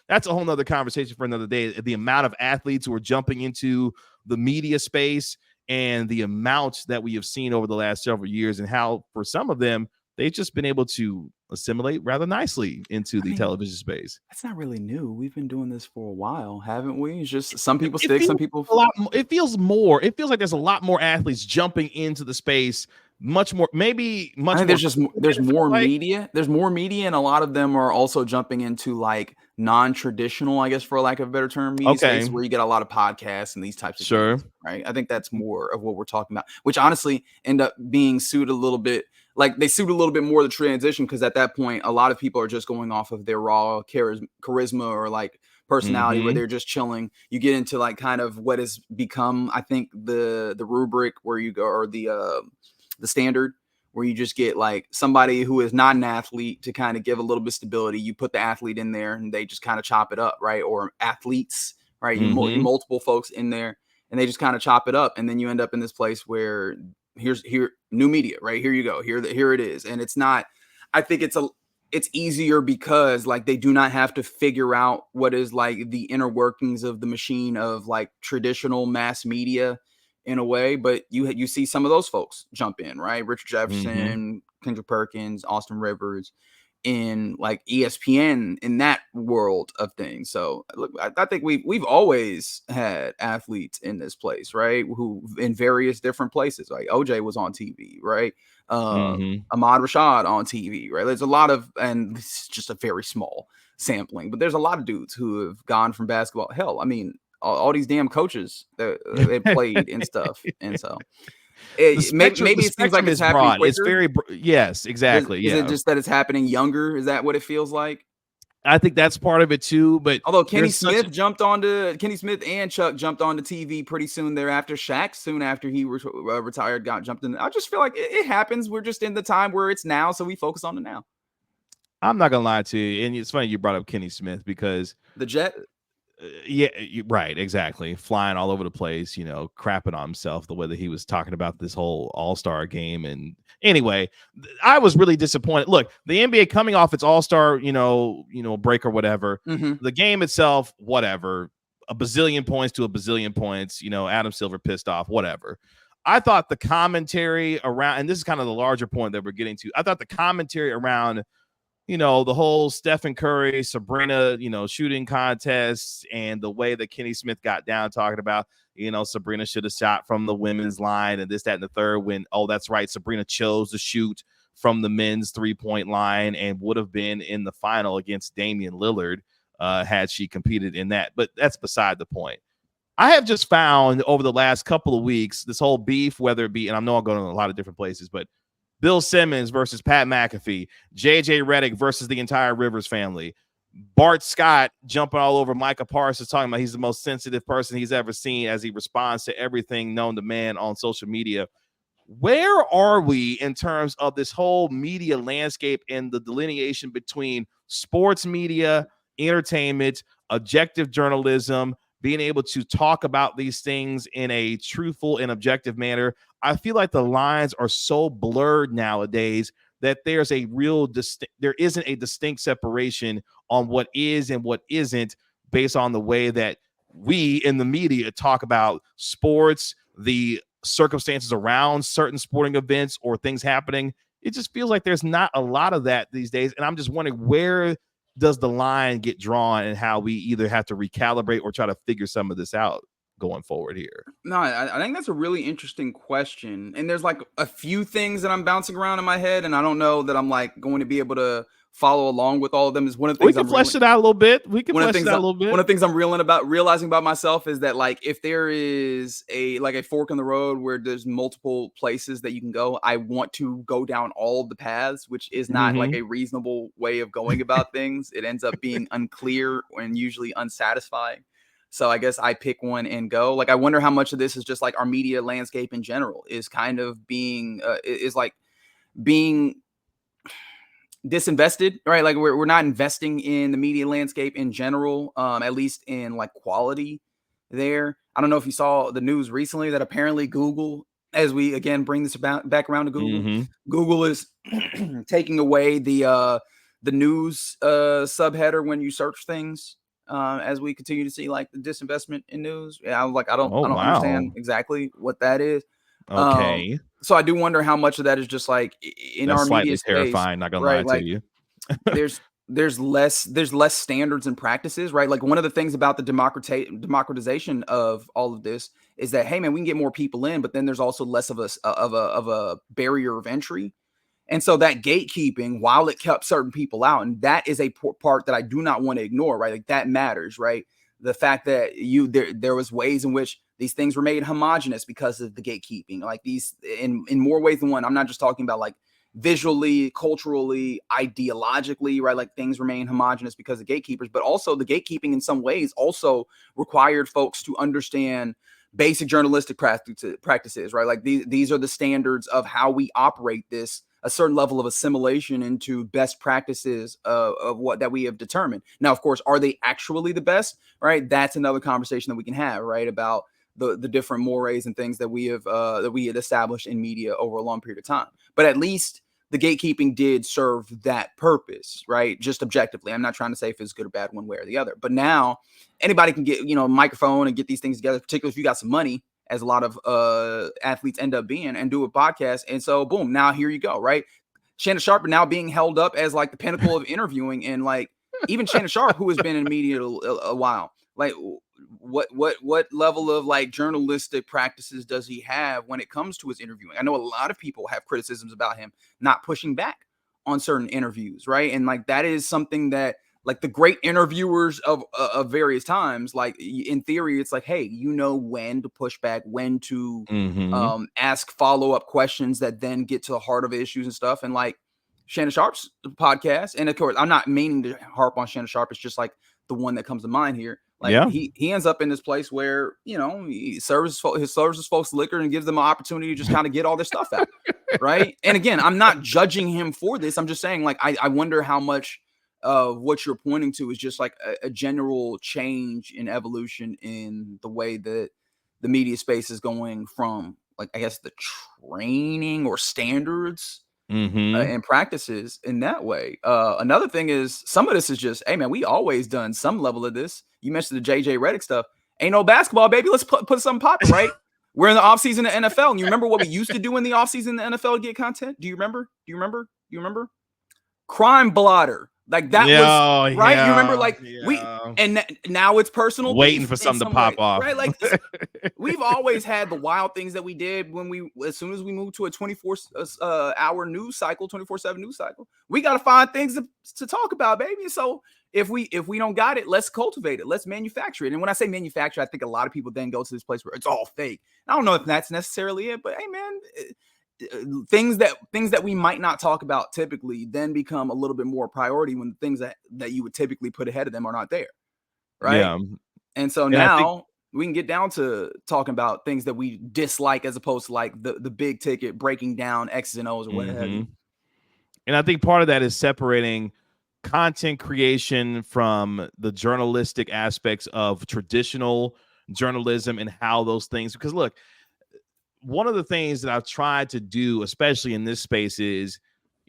Speaker 1: that's a whole nother conversation for another day. The amount of athletes who are jumping into the media space and the amount that we have seen over the last several years and how for some of them, they've just been able to assimilate rather nicely into the television space.
Speaker 2: That's not really new. We've been doing this for a while, haven't we? It's just some people stick, some people
Speaker 1: it feels like there's a lot more athletes jumping into the space much more, maybe
Speaker 2: I
Speaker 1: much
Speaker 2: think
Speaker 1: more.
Speaker 2: there's
Speaker 1: It feels
Speaker 2: more
Speaker 1: like.
Speaker 2: media. There's more media, and a lot of them are also jumping into like non-traditional, I guess, for lack of a better term, media
Speaker 1: Okay,
Speaker 2: spaces where you get a lot of podcasts and these types of
Speaker 1: sure.
Speaker 2: things, right? I think that's more of what we're talking about, which honestly end up being suited a little bit. Like they suit a little bit more the transition because at that point, a lot of people are just going off of their raw charisma or like personality, where
Speaker 1: Mm-hmm.
Speaker 2: they're just chilling. You get into like kind of what has become, I think, the rubric where you go, or the standard, where you just get like somebody who is not an athlete to kind of give a little bit of stability. You put the athlete in there and they just kind of chop it up, right? Or athletes, right? You
Speaker 1: Mm-hmm.
Speaker 2: multiple folks in there and they just kind of chop it up, and then you end up in this place where here new media, right? Here you go. Here it is. And it's not, I think it's easier because like they do not have to figure out what is like the inner workings of the machine of like traditional mass media in a way, but you see some of those folks jump in, right? Richard
Speaker 1: Mm-hmm.
Speaker 2: Jefferson, Kendrick Perkins, Austin Rivers, in like ESPN in that world of things. So look, I think we've always had athletes in this place, right? Who in various different places. Like OJ was on TV, right?
Speaker 1: Mm-hmm.
Speaker 2: Ahmad Rashad on TV, right? There's a lot of, and this is just a very small sampling, but there's a lot of dudes who have gone from basketball. Hell, I mean, all these damn coaches that they played and stuff, and so
Speaker 1: The
Speaker 2: maybe it seems like
Speaker 1: spectrum
Speaker 2: it's
Speaker 1: is
Speaker 2: happening
Speaker 1: broad. It's
Speaker 2: quicker.
Speaker 1: very yes, exactly.
Speaker 2: Is it
Speaker 1: Yeah.
Speaker 2: just that it's happening younger? Is that what it feels like?
Speaker 1: I think that's part of it too, but
Speaker 2: Although Kenny
Speaker 1: there's such
Speaker 2: Smith Kenny Smith and Chuck jumped onto TV pretty soon thereafter. Shaq, soon after he retired, got jumped in. I just feel like it happens. We're just in the time where it's now, so we focus on the now.
Speaker 1: I'm not gonna lie to you, and it's funny you brought up Kenny Smith because
Speaker 2: The Jet.
Speaker 1: yeah, right, exactly. Flying all over the place, crapping on himself the way that he was talking about this whole All-Star game. And anyway, I was really disappointed. Look, the NBA coming off its All-Star, break or whatever.
Speaker 2: Mm-hmm.
Speaker 1: The game itself, whatever, a bazillion points to a bazillion points. Adam Silver pissed off, whatever. I thought the commentary around, and this is kind of the larger point that we're getting to. I thought the commentary around the whole Stephen Curry, Sabrina, shooting contests, and the way that Kenny Smith got down talking about, Sabrina should have shot from the women's line and this, that, and the third, when, oh, that's right, Sabrina chose to shoot from the men's 3-point line and would have been in the final against Damian Lillard had she competed in that. But that's beside the point. I have just found over the last couple of weeks, this whole beef, whether it be, and I know I'm going to a lot of different places, but Bill Simmons versus Pat McAfee, JJ Redick versus the entire Rivers family, Bart Scott jumping all over Micah Parsons, talking about he's the most sensitive person he's ever seen as he responds to everything known to man on social media. Where are we in terms of this whole media landscape and the delineation between sports media, entertainment, objective journalism, being able to talk about these things in a truthful and objective manner? I feel like the lines are so blurred nowadays that there's a real there isn't a distinct separation on what is and what isn't based on the way that we in the media talk about sports, the circumstances around certain sporting events or things happening. It just feels like there's not a lot of that these days. And I'm just wondering, where does the line get drawn and how we either have to recalibrate or try to figure some of this out going forward here?
Speaker 2: No, I think that's a really interesting question. And there's like a few things that I'm bouncing around in my head, and I don't know that I'm like going to be able to follow along with all of them. Is one of the
Speaker 1: We
Speaker 2: things
Speaker 1: can
Speaker 2: I'm
Speaker 1: flesh
Speaker 2: really
Speaker 1: it out a little bit. We can
Speaker 2: one of
Speaker 1: flesh
Speaker 2: the
Speaker 1: it
Speaker 2: things
Speaker 1: out a little bit.
Speaker 2: one of the things I'm realizing about myself is that like if there is a fork in the road where there's multiple places that you can go, I want to go down all of the paths, which is not like a reasonable way of going about things. It ends up being unclear and usually unsatisfying. So I guess I pick one and go. Like I wonder how much of this is just like our media landscape in general is kind of being is like being disinvested, right? Like we're not investing in the media landscape in general, at least in like quality there. I don't know if you saw the news recently that apparently Google, as we again bring this back around to Google, Google is taking away the news subheader when you search things. As we continue to see like the disinvestment in news. Yeah, I was like, I don't understand exactly what that is.
Speaker 1: Okay.
Speaker 2: So I do wonder how much of that is just like in
Speaker 1: That's
Speaker 2: our
Speaker 1: slightly
Speaker 2: media space,
Speaker 1: terrifying, not gonna lie
Speaker 2: right?
Speaker 1: to
Speaker 2: Like
Speaker 1: you.
Speaker 2: there's less standards and practices, right? Like one of the things about the democratization of all of this is that, hey man, we can get more people in, but then there's also less of a barrier of entry. And so that gatekeeping, while it kept certain people out, and that is a part that I do not want to ignore, right? Like that matters, right? The fact that there was ways in which these things were made homogenous because of the gatekeeping, like these in more ways than one. I'm not just talking about like visually, culturally, ideologically, right? Like things remain homogenous because of gatekeepers, but also the gatekeeping in some ways also required folks to understand basic journalistic practices, right? Like these are the standards of how we operate this, a certain level of assimilation into best practices of what that we have determined. Now, of course, are they actually the best, right? That's another conversation that we can have, right? About the different mores and things that we had established in media over a long period of time. But at least the gatekeeping did serve that purpose, right? Just objectively. I'm not trying to say if it's good or bad one way or the other. But now anybody can get, a microphone and get these things together, particularly if you got some money, as a lot of athletes end up being, and do a podcast. And so, boom, now here you go, right? Shannon Sharpe now being held up as like the pinnacle of interviewing, and like even Shannon Sharpe, who has been in media a while, like what level of like journalistic practices does he have when it comes to his interviewing? I know a lot of people have criticisms about him not pushing back on certain interviews, right? And like that is something that like the great interviewers of various times, like in theory, it's like, hey, when to push back, when to ask follow-up questions that then get to the heart of issues and stuff. And like Shannon Sharpe's podcast, and of course, I'm not meaning to harp on Shannon Sharpe. It's just like the one that comes to mind here. Like he ends up in this place where, he serves his folks liquor and gives them an opportunity to just kind of get all their stuff out. Right. And again, I'm not judging him for this. I'm just saying, like, I wonder how much of what you're pointing to is just like a general change in evolution in the way that the media space is going from, like, I guess the training or standards and practices in that way. Another thing is some of this is just, hey man, we always done some level of this. You mentioned the JJ Redick stuff. Ain't no basketball, baby. Let's put something popping, right? We're in the offseason of NFL. And you remember what we used to do in the offseason in the NFL to get content? Do you remember? Crime blotter. Like that was right. You remember, like now it's personal.
Speaker 1: Waiting for something to pop off,
Speaker 2: right? Like we've always had the wild things that we did as soon as we moved to a 24-hour news cycle, 24/7 news cycle. We got to find things to talk about, baby. So if we don't got it, let's cultivate it. Let's manufacture it. And when I say manufacture, I think a lot of people then go to this place where it's all fake. I don't know if that's necessarily it, but hey, man. Things that we might not talk about typically then become a little bit more priority when the things that you would typically put ahead of them are not there, right? Yeah. And so now we can get down to talking about things that we dislike as opposed to like the big ticket breaking down X's and O's or what have you.
Speaker 1: And I think part of that is separating content creation from the journalistic aspects of traditional journalism and how those things, because look, one of the things that I've tried to do, especially in this space, is,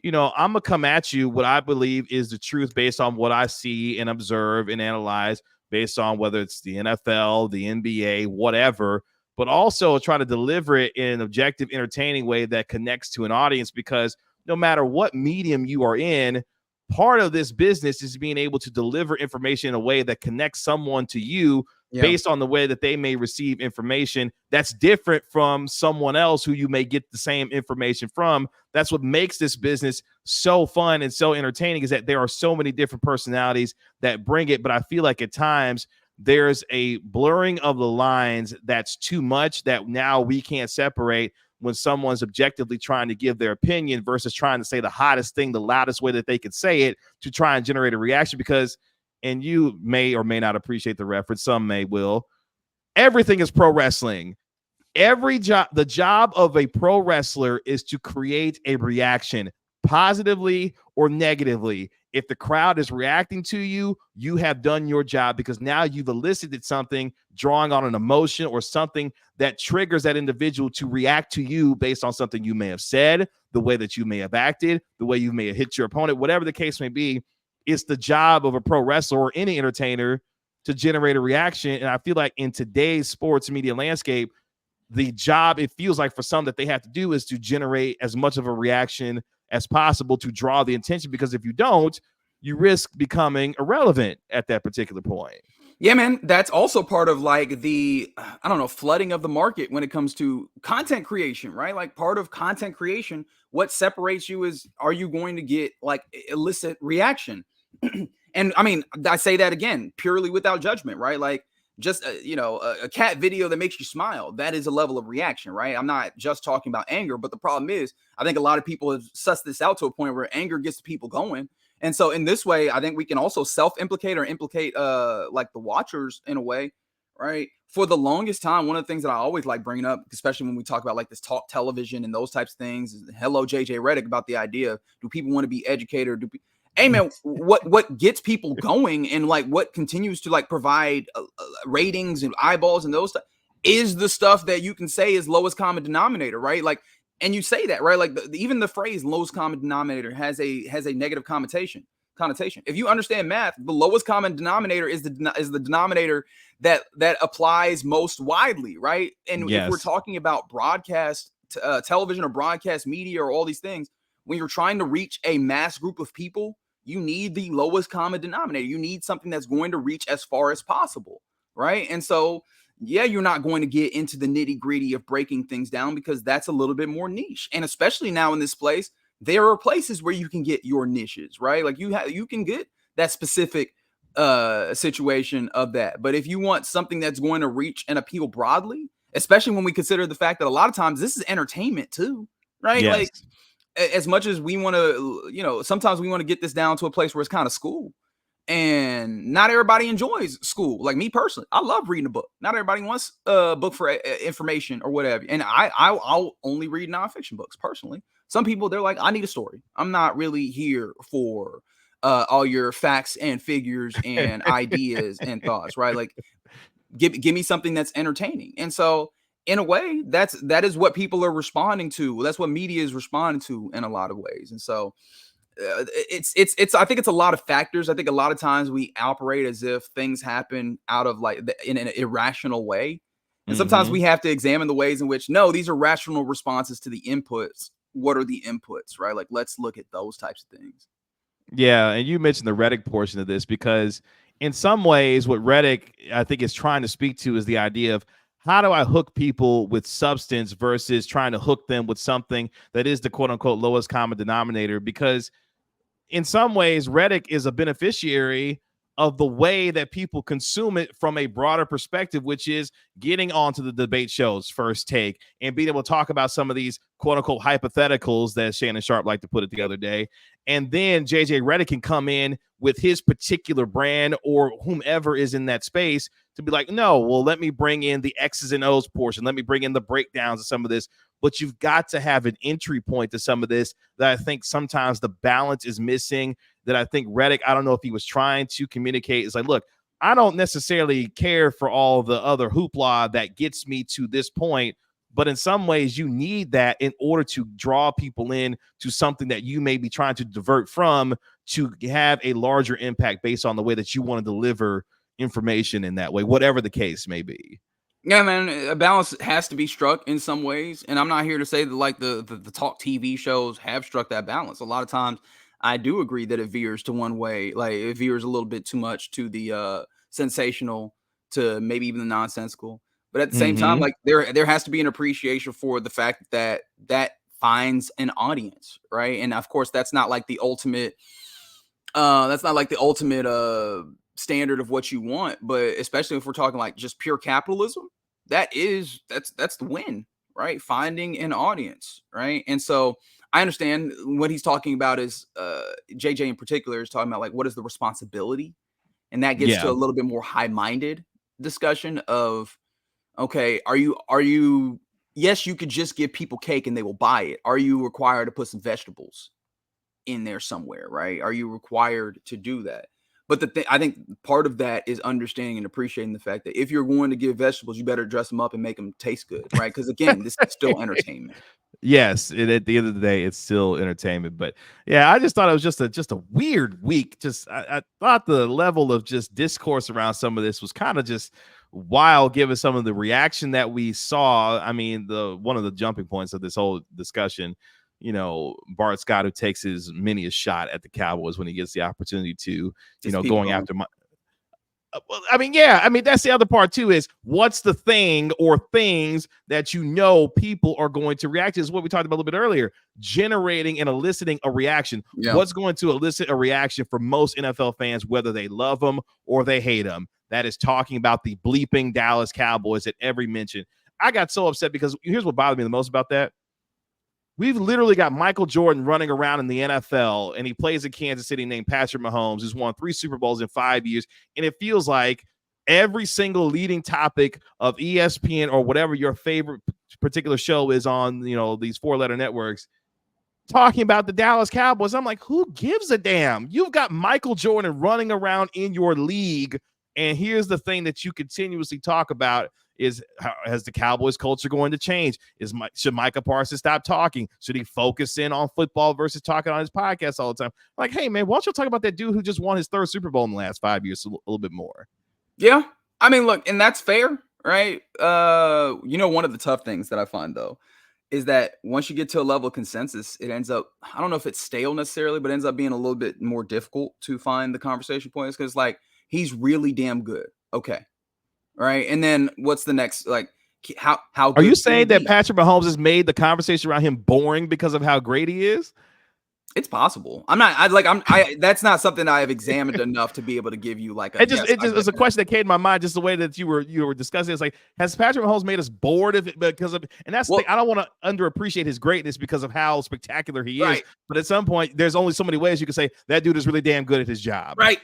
Speaker 1: I'm going to come at you what I believe is the truth based on what I see and observe and analyze based on whether it's the NFL, the NBA, whatever, but also try to deliver it in an objective, entertaining way that connects to an audience, because no matter what medium you are in, part of this business is being able to deliver information in a way that connects someone to you based on the way that they may receive information that's different from someone else who you may get the same information from. That's what makes this business so fun and so entertaining, is that there are so many different personalities that bring it. But I feel like at times there's a blurring of the lines that's too much, that now we can't separate when someone's objectively trying to give their opinion versus trying to say the hottest thing, the loudest way that they could say it to try and generate a reaction. Because, and you may or may not appreciate the reference, some will, everything is pro wrestling. The job of a pro wrestler is to create a reaction, positively or negatively. If the crowd is reacting to you, you have done your job, because now you've elicited something, drawing on an emotion or something that triggers that individual to react to you based on something you may have said, the way that you may have acted, the way you may have hit your opponent, whatever the case may be. It's the job of a pro wrestler or any entertainer to generate a reaction. And I feel like in today's sports media landscape, the job, it feels like for some that they have to do, is to generate as much of a reaction as possible to draw the attention, because if you don't, you risk becoming irrelevant at that particular point.
Speaker 2: Yeah, man, that's also part of like the, I don't know, flooding of the market when it comes to content creation, right? Like part of content creation, what separates you is, are you going to get like illicit reaction? And I mean, I say that again, purely without judgment, right? Like just, a cat video that makes you smile, that is a level of reaction, right? I'm not just talking about anger, but the problem is, I think a lot of people have sussed this out to a point where anger gets people going. And so in this way, I think we can also self-implicate or implicate like the watchers in a way, right? For the longest time, one of the things that I always like bringing up, especially when we talk about like this talk television and those types of things, is hello JJ Redick, about the idea of, do people want to be educated, or hey man, what gets people going and like what continues to like provide ratings and eyeballs and those stuff is the stuff that you can say is lowest common denominator, right? Like, and you say that, right? Like even the phrase lowest common denominator has a negative connotation. If you understand math, the lowest common denominator is the denominator that applies most widely, right? And if we're
Speaker 1: Yes.
Speaker 2: talking about broadcast television or broadcast media or all these things, when you're trying to reach a mass group of people, you need the lowest common denominator. You need something that's going to reach as far as possible, right? And so yeah, you're not going to get into the nitty gritty of breaking things down because that's a little bit more niche. And especially now in this place, there are places where you can get your niches, right? Like you can get that specific situation of that. But if you want something that's going to reach and appeal broadly, especially when we consider the fact that a lot of times this is entertainment too, right?
Speaker 1: Yes.
Speaker 2: Like as much as we want to, sometimes we want to get this down to a place where it's kind of school. And not everybody enjoys school. Like me personally, I love reading a book. Not everybody wants a book for information or whatever. And I'll only read nonfiction books personally. Some people, they're like, I need a story. I'm not really here for all your facts and figures and ideas and thoughts, right? Like give me something that's entertaining. And so in a way, that is what people are responding to. That's what media is responding to in a lot of ways. And so it's I think it's a lot of factors. I think a lot of times we operate as if things happen out of like in an irrational way. And sometimes we have to examine the ways in which, no, these are rational responses to the inputs. What are the inputs, right? Like, let's look at those types of things.
Speaker 1: Yeah, and you mentioned the Redick portion of this because in some ways, what Redick I think is trying to speak to is the idea of how do I hook people with substance versus trying to hook them with something that is the quote unquote lowest common denominator. Because in some ways, Redick is a beneficiary of the way that people consume it from a broader perspective, which is getting onto the debate shows, First Take, and being able to talk about some of these quote unquote hypotheticals that Shannon Sharp liked to put it the other day. And then JJ Redick can come in with his particular brand or whomever is in that space to be like, no, well, let me bring in the X's and O's portion. Let me bring in the breakdowns of some of this. But you've got to have an entry point to some of this that I think sometimes the balance is missing, that I think Redick, I don't know if he was trying to communicate. It's like, look, I don't necessarily care for all the other hoopla that gets me to this point, but in some ways you need that in order to draw people in to something that you may be trying to divert from to have a larger impact based on the way that you want to deliver information in that way, whatever the case may be.
Speaker 2: Yeah, man, a balance has to be struck in some ways, and I'm not here to say that like the talk TV shows have struck that balance. A lot of times, I do agree that it veers to one way, like it veers a little bit too much to the sensational, to maybe even the nonsensical. But at the same time, like there has to be an appreciation for the fact that finds an audience, right? And of course, that's not like the ultimate. That's not like the ultimate standard of what you want, but especially if we're talking like just pure capitalism, that's the win, right? Finding an audience, right? And so I understand what he's talking about is JJ in particular is talking about like what is the responsibility, and that gets to a little bit more high-minded discussion of, okay, are you yes, you could just give people cake and they will buy it. Are you required to put some vegetables in there somewhere, right? Are you required to do that? But I think part of that is understanding and appreciating the fact that if you're going to give vegetables, you better dress them up and make them taste good, right? Because again, this is still entertainment.
Speaker 1: Yes, at the end of the day, it's still entertainment. But yeah, I just thought it was just a weird week. Just I thought the level of just discourse around some of this was kind of just wild, given some of the reaction that we saw. I mean, one of the jumping points of this whole discussion, Bart Scott, who takes his many a shot at the Cowboys when he gets the opportunity to, going after Well, I mean, yeah. I mean, that's the other part too. Is what's the thing or things that people are going to react to? Is what we talked about a little bit earlier. Generating and eliciting a reaction.
Speaker 2: Yeah.
Speaker 1: What's going to elicit a reaction for most NFL fans, whether they love them or they hate them? That is talking about the bleeping Dallas Cowboys at every mention. I got so upset because here's what bothered me the most about that. We've literally got Michael Jordan running around in the NFL, and he plays in Kansas City named Patrick Mahomes, who's won 3 Super Bowls in 5 years. And it feels like every single leading topic of ESPN or whatever your favorite particular show is on, these 4-letter networks, talking about the Dallas Cowboys. I'm like, who gives a damn? You've got Michael Jordan running around in your league. And here's the thing that you continuously talk about is, has the Cowboys culture going to change? Should Micah Parsons stop talking? Should he focus in on football versus talking on his podcast all the time? Like, hey, man, why don't you talk about that dude who just won his 3rd Super Bowl in the last 5 years a little bit more?
Speaker 2: Yeah. I mean, look, and that's fair, right? One of the tough things that I find, though, is that once you get to a level of consensus, it ends up, I don't know if it's stale necessarily, but it ends up being a little bit more difficult to find the conversation points because, like, he's really damn good. Okay. Right. And then what's the next? Like, how
Speaker 1: are you saying that Patrick Mahomes has made the conversation around him boring because of how great he is?
Speaker 2: It's possible. That's not something I have examined enough to be able to give you like a.
Speaker 1: It was a question that came to my mind just the way that you were discussing. It's like, has Patrick Mahomes made us bored because of? And that's the thing. I don't want to underappreciate his greatness because of how spectacular he is. But at some point, there's only so many ways you can say that dude is really damn good at his job.
Speaker 2: Right.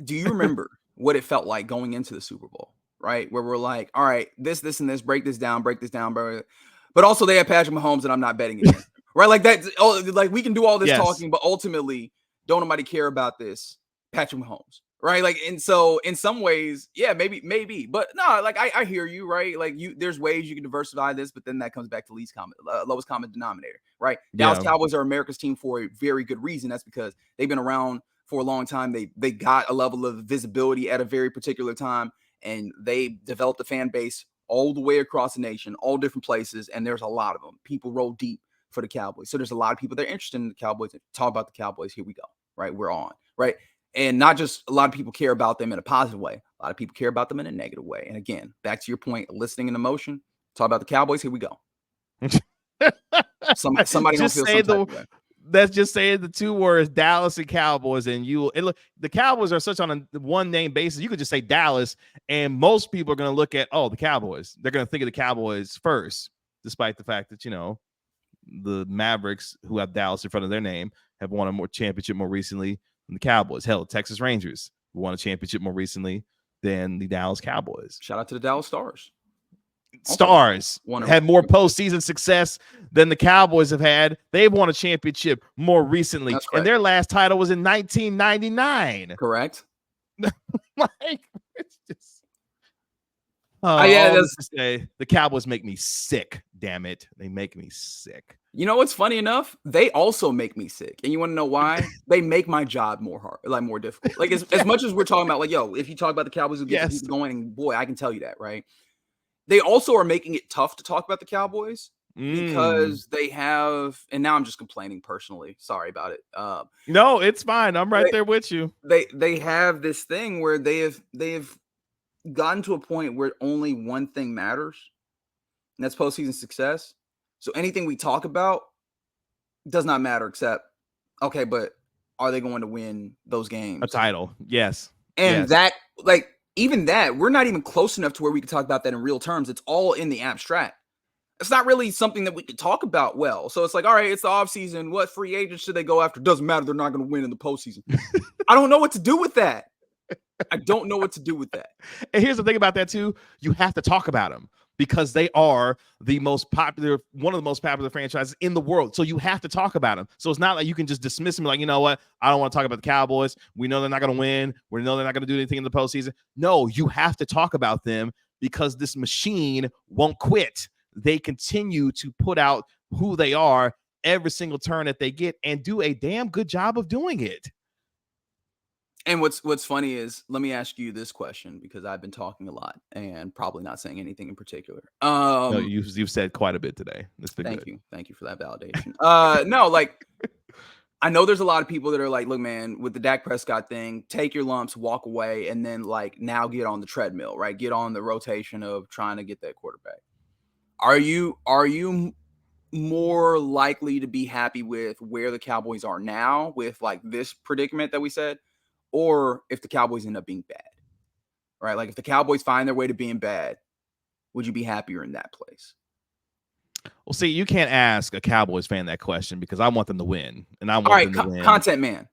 Speaker 2: Do you remember what it felt like going into the Super Bowl? Right, where we're like, all right, this, and this, break this down, but also they have Patrick Mahomes, and I'm not betting against him. Right, like that. Oh, like we can do all this talking, but ultimately, don't nobody care about this Patrick Mahomes, right? Like, and so in some ways, yeah, maybe, but no, like I hear you, right? Like there's ways you can diversify this, but then that comes back to lowest common denominator, right? Dallas Cowboys are America's team for a very good reason. That's because they've been around for a long time. They got a level of visibility at a very particular time. And they developed a fan base all the way across the nation, all different places. And there's a lot of them. People roll deep for the Cowboys. So there's a lot of people that are interested in the Cowboys. Talk about the Cowboys. Here we go. Right. We're on. Right. And not just a lot of people care about them in a positive way. A lot of people care about them in a negative way. And again, back to your point, listening and emotion. Talk about the Cowboys. Here we go. Somebody don't feel some type of way.
Speaker 1: Let's just say the 2 words Dallas and Cowboys, and the Cowboys are such on a one name basis. You could just say Dallas, and most people are going to look at the Cowboys. They're going to think of the Cowboys first, despite the fact that the Mavericks, who have Dallas in front of their name, have won a championship more recently than the Cowboys. Hell, Texas Rangers won a championship more recently than the Dallas Cowboys.
Speaker 2: Shout out to the Dallas Stars.
Speaker 1: Had more postseason success than the Cowboys have had. They've won a championship more recently, and their last title was in 1999.
Speaker 2: Correct.
Speaker 1: Like, it's just. The Cowboys make me sick. Damn it, they make me sick.
Speaker 2: You know what's funny enough? They also make me sick, and you want to know why? They make my job more hard, like more difficult. Like as much as we're talking about, like, yo, if you talk about the Cowboys, who get people going, and boy, I can tell you that, right? They also are making it tough to talk about the Cowboys because they have, and now I'm just complaining personally. Sorry about it.
Speaker 1: No, it's fine. I'm right there with you.
Speaker 2: They have this thing where they've gotten to a point where only one thing matters, and that's postseason success. So anything we talk about does not matter except, okay, but are they going to win those games?
Speaker 1: A title, yes.
Speaker 2: And that, like, even that, we're not even close enough to where we can talk about that in real terms. It's all in the abstract. It's not really something that we could talk about well. So it's like, all right, it's the offseason. What free agents should they go after? Doesn't matter. They're not going to win in the postseason. I don't know what to do with that. And
Speaker 1: here's the thing about that, too. You have to talk about them because they are one of the most popular franchises in the world. So you have to talk about them. So it's not like you can just dismiss them like, you know what? I don't want to talk about the Cowboys. We know they're not going to win. We know they're not going to do anything in the postseason. No, you have to talk about them because this machine won't quit. They continue to put out who they are every single turn that they get and do a damn good job of doing it.
Speaker 2: And what's funny is, let me ask you this question because I've been talking a lot and probably not saying anything in particular.
Speaker 1: No, you've said quite a bit today. It's been good.
Speaker 2: Thank you for that validation. No, like I know there's a lot of people that are like, look, man, with the Dak Prescott thing, take your lumps, walk away, and then like now get on the treadmill, right? Get on the rotation of trying to get that quarterback. Are you more likely to be happy with where the Cowboys are now with like this predicament that we said, or if the Cowboys end up being bad, right? Like if the Cowboys find their way to being bad, would you be happier in that place?
Speaker 1: Well, see, you can't ask a Cowboys fan that question because I want them to win, and I want
Speaker 2: All right,
Speaker 1: them to win.
Speaker 2: content man.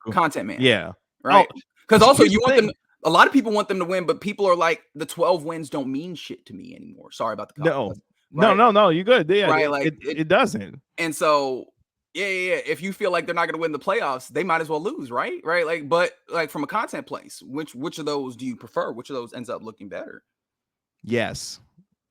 Speaker 1: Yeah,
Speaker 2: right? Because also you want
Speaker 1: thing.
Speaker 2: them. A lot of people want them to win, but people are like, the 12 wins don't mean shit to me anymore. Sorry about the Cowboys.
Speaker 1: No, you're good. Yeah,
Speaker 2: right? Like
Speaker 1: it doesn't.
Speaker 2: And so, yeah. If you feel like they're not going to win the playoffs, they might as well lose, right? Like, but like from a content place, which of those do you prefer? Which of those ends up looking better?
Speaker 1: Yes,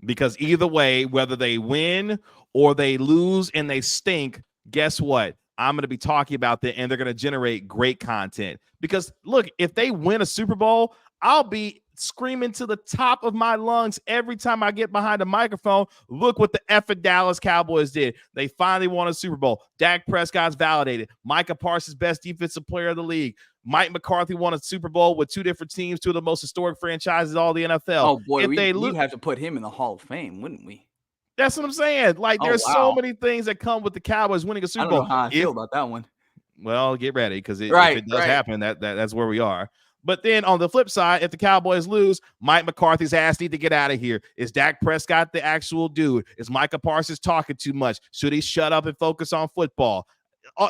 Speaker 1: because either way, whether they win or they lose and they stink, guess what? I'm going to be talking about that, and they're going to generate great content. Because look, if they win a Super Bowl, I'll be screaming to the top of my lungs every time I get behind a microphone. Look what the effing Dallas Cowboys did. They finally won a Super Bowl. Dak Prescott's validated. Micah Parsons, best defensive player of the league. Mike McCarthy won a Super Bowl with two different teams, two of the most historic franchises in all the NFL.
Speaker 2: Oh boy, we'd have to put him in the Hall of Fame, wouldn't we?
Speaker 1: That's what I'm saying. Like, there's so many things that come with the Cowboys winning a Super Bowl.
Speaker 2: I don't know how I feel about that one.
Speaker 1: Well, get ready, because if it does happen, that's where we are. But then on the flip side, if the Cowboys lose, Mike McCarthy's ass need to get out of here. Is Dak Prescott the actual dude? Is Micah Parsons talking too much? Should he shut up and focus on football?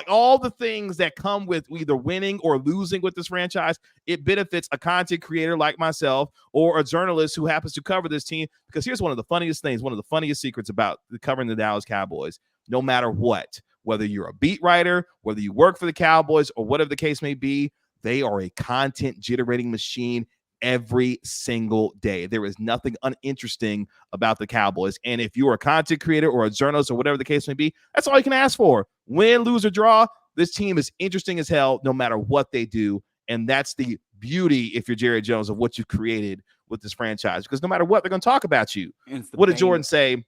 Speaker 1: All the things that come with either winning or losing with this franchise, it benefits a content creator like myself or a journalist who happens to cover this team. Because here's one of the funniest things, one of the funniest secrets about covering the Dallas Cowboys. No matter what, whether you're a beat writer, whether you work for the Cowboys, or whatever the case may be, they are a content generating machine every single day. There is nothing uninteresting about the Cowboys. And if you're a content creator or a journalist or whatever the case may be, that's all you can ask for. Win, lose, or draw, this team is interesting as hell no matter what they do. And that's the beauty, if you're Jerry Jones, of what you've created with this franchise. Because no matter what, they're going to talk about you. What did Jordan say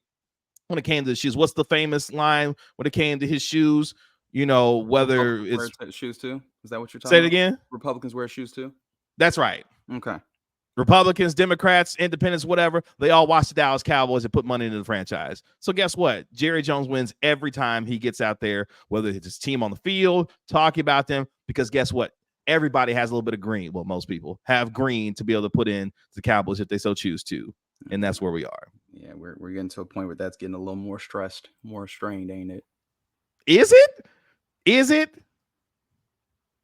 Speaker 1: when it came to the shoes? What's the famous line when it came to his shoes? You know, whether it's
Speaker 2: shoes too. Is that what you're talking
Speaker 1: about? Say
Speaker 2: it
Speaker 1: again.
Speaker 2: Republicans wear shoes too.
Speaker 1: That's right.
Speaker 2: Okay.
Speaker 1: Republicans, Democrats, Independents, whatever, they all watch the Dallas Cowboys and put money into the franchise. So guess what? Jerry Jones wins every time he gets out there, whether it's his team on the field, talking about them, because guess what? Everybody has a little bit of green. Well, most people have green to be able to put in the Cowboys if they so choose to. And that's where we are.
Speaker 2: Yeah, we're getting to a point where that's getting a little more stressed, more strained, ain't it?
Speaker 1: Is it? Is it?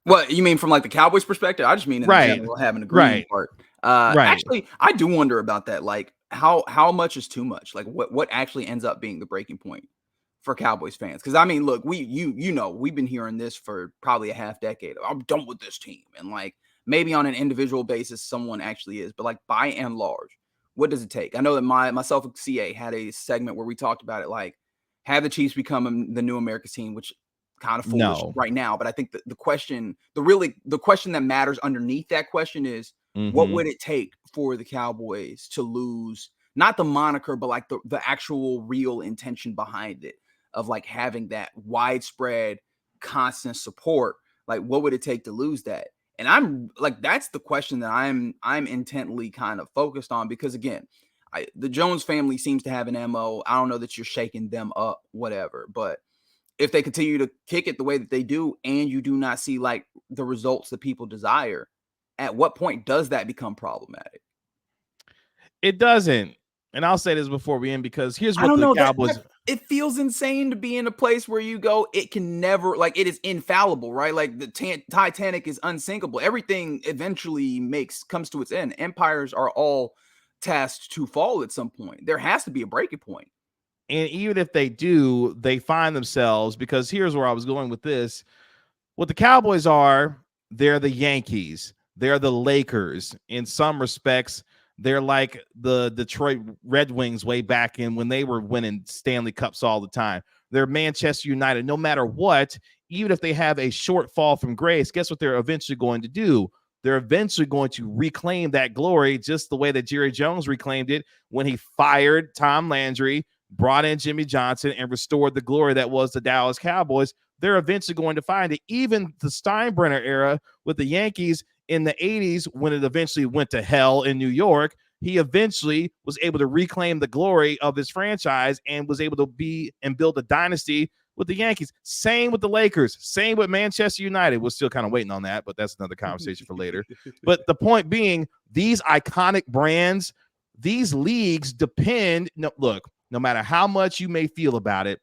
Speaker 2: What you mean from like the Cowboys perspective? I just mean in general, having a green part. Actually, I do wonder about that. Like how much is too much? Like what actually ends up being the breaking point for Cowboys fans? Because I mean, look, you know, we've been hearing this for probably a half decade. I'm done with this team, and like maybe on an individual basis, someone actually is, but like by and large, what does it take? I know that myself and CA had a segment where we talked about it, like have the Chiefs become the new America's team, which kind of foolish right now. But I think the question that matters underneath that question is what would it take for the Cowboys to lose, not the moniker, but like the actual real intention behind it of like having that widespread constant support? Like what would it take to lose that? And I'm like, that's the question that I'm intently kind of focused on, because again, the Jones family seems to have an MO. I don't know that you're shaking them up, whatever, but if they continue to kick it the way that they do, and you do not see like the results that people desire, at what point does that become problematic?
Speaker 1: It doesn't. And I'll say this before we end, because here's what the Cowboys.
Speaker 2: It feels insane to be in a place where you go, it can never, like, it is infallible, right? Like the Titanic is unsinkable. Everything eventually comes to its end. Empires are all tasked to fall at some point. There has to be a breaking point.
Speaker 1: And even if they do, they find themselves, because here's where I was going with this. What the Cowboys are, they're the Yankees. They're the Lakers. In some respects, they're like the Detroit Red Wings way back in when they were winning Stanley Cups all the time. They're Manchester United. No matter what, even if they have a shortfall from grace, guess what they're eventually going to do? They're eventually going to reclaim that glory, just the way that Jerry Jones reclaimed it when he fired Tom Landry, brought in Jimmy Johnson, and restored the glory that was the Dallas Cowboys they're eventually going to find it. Even the Steinbrenner era with the Yankees in the 80s, when it eventually went to hell in New York, he eventually was able to reclaim the glory of his franchise and was able to be and build a dynasty with the Yankees. Same with the Lakers. Same with Manchester United. We're still kind of waiting on that, but that's another conversation for later. But the point being, these iconic brands, these leagues depend. No matter how much you may feel about it,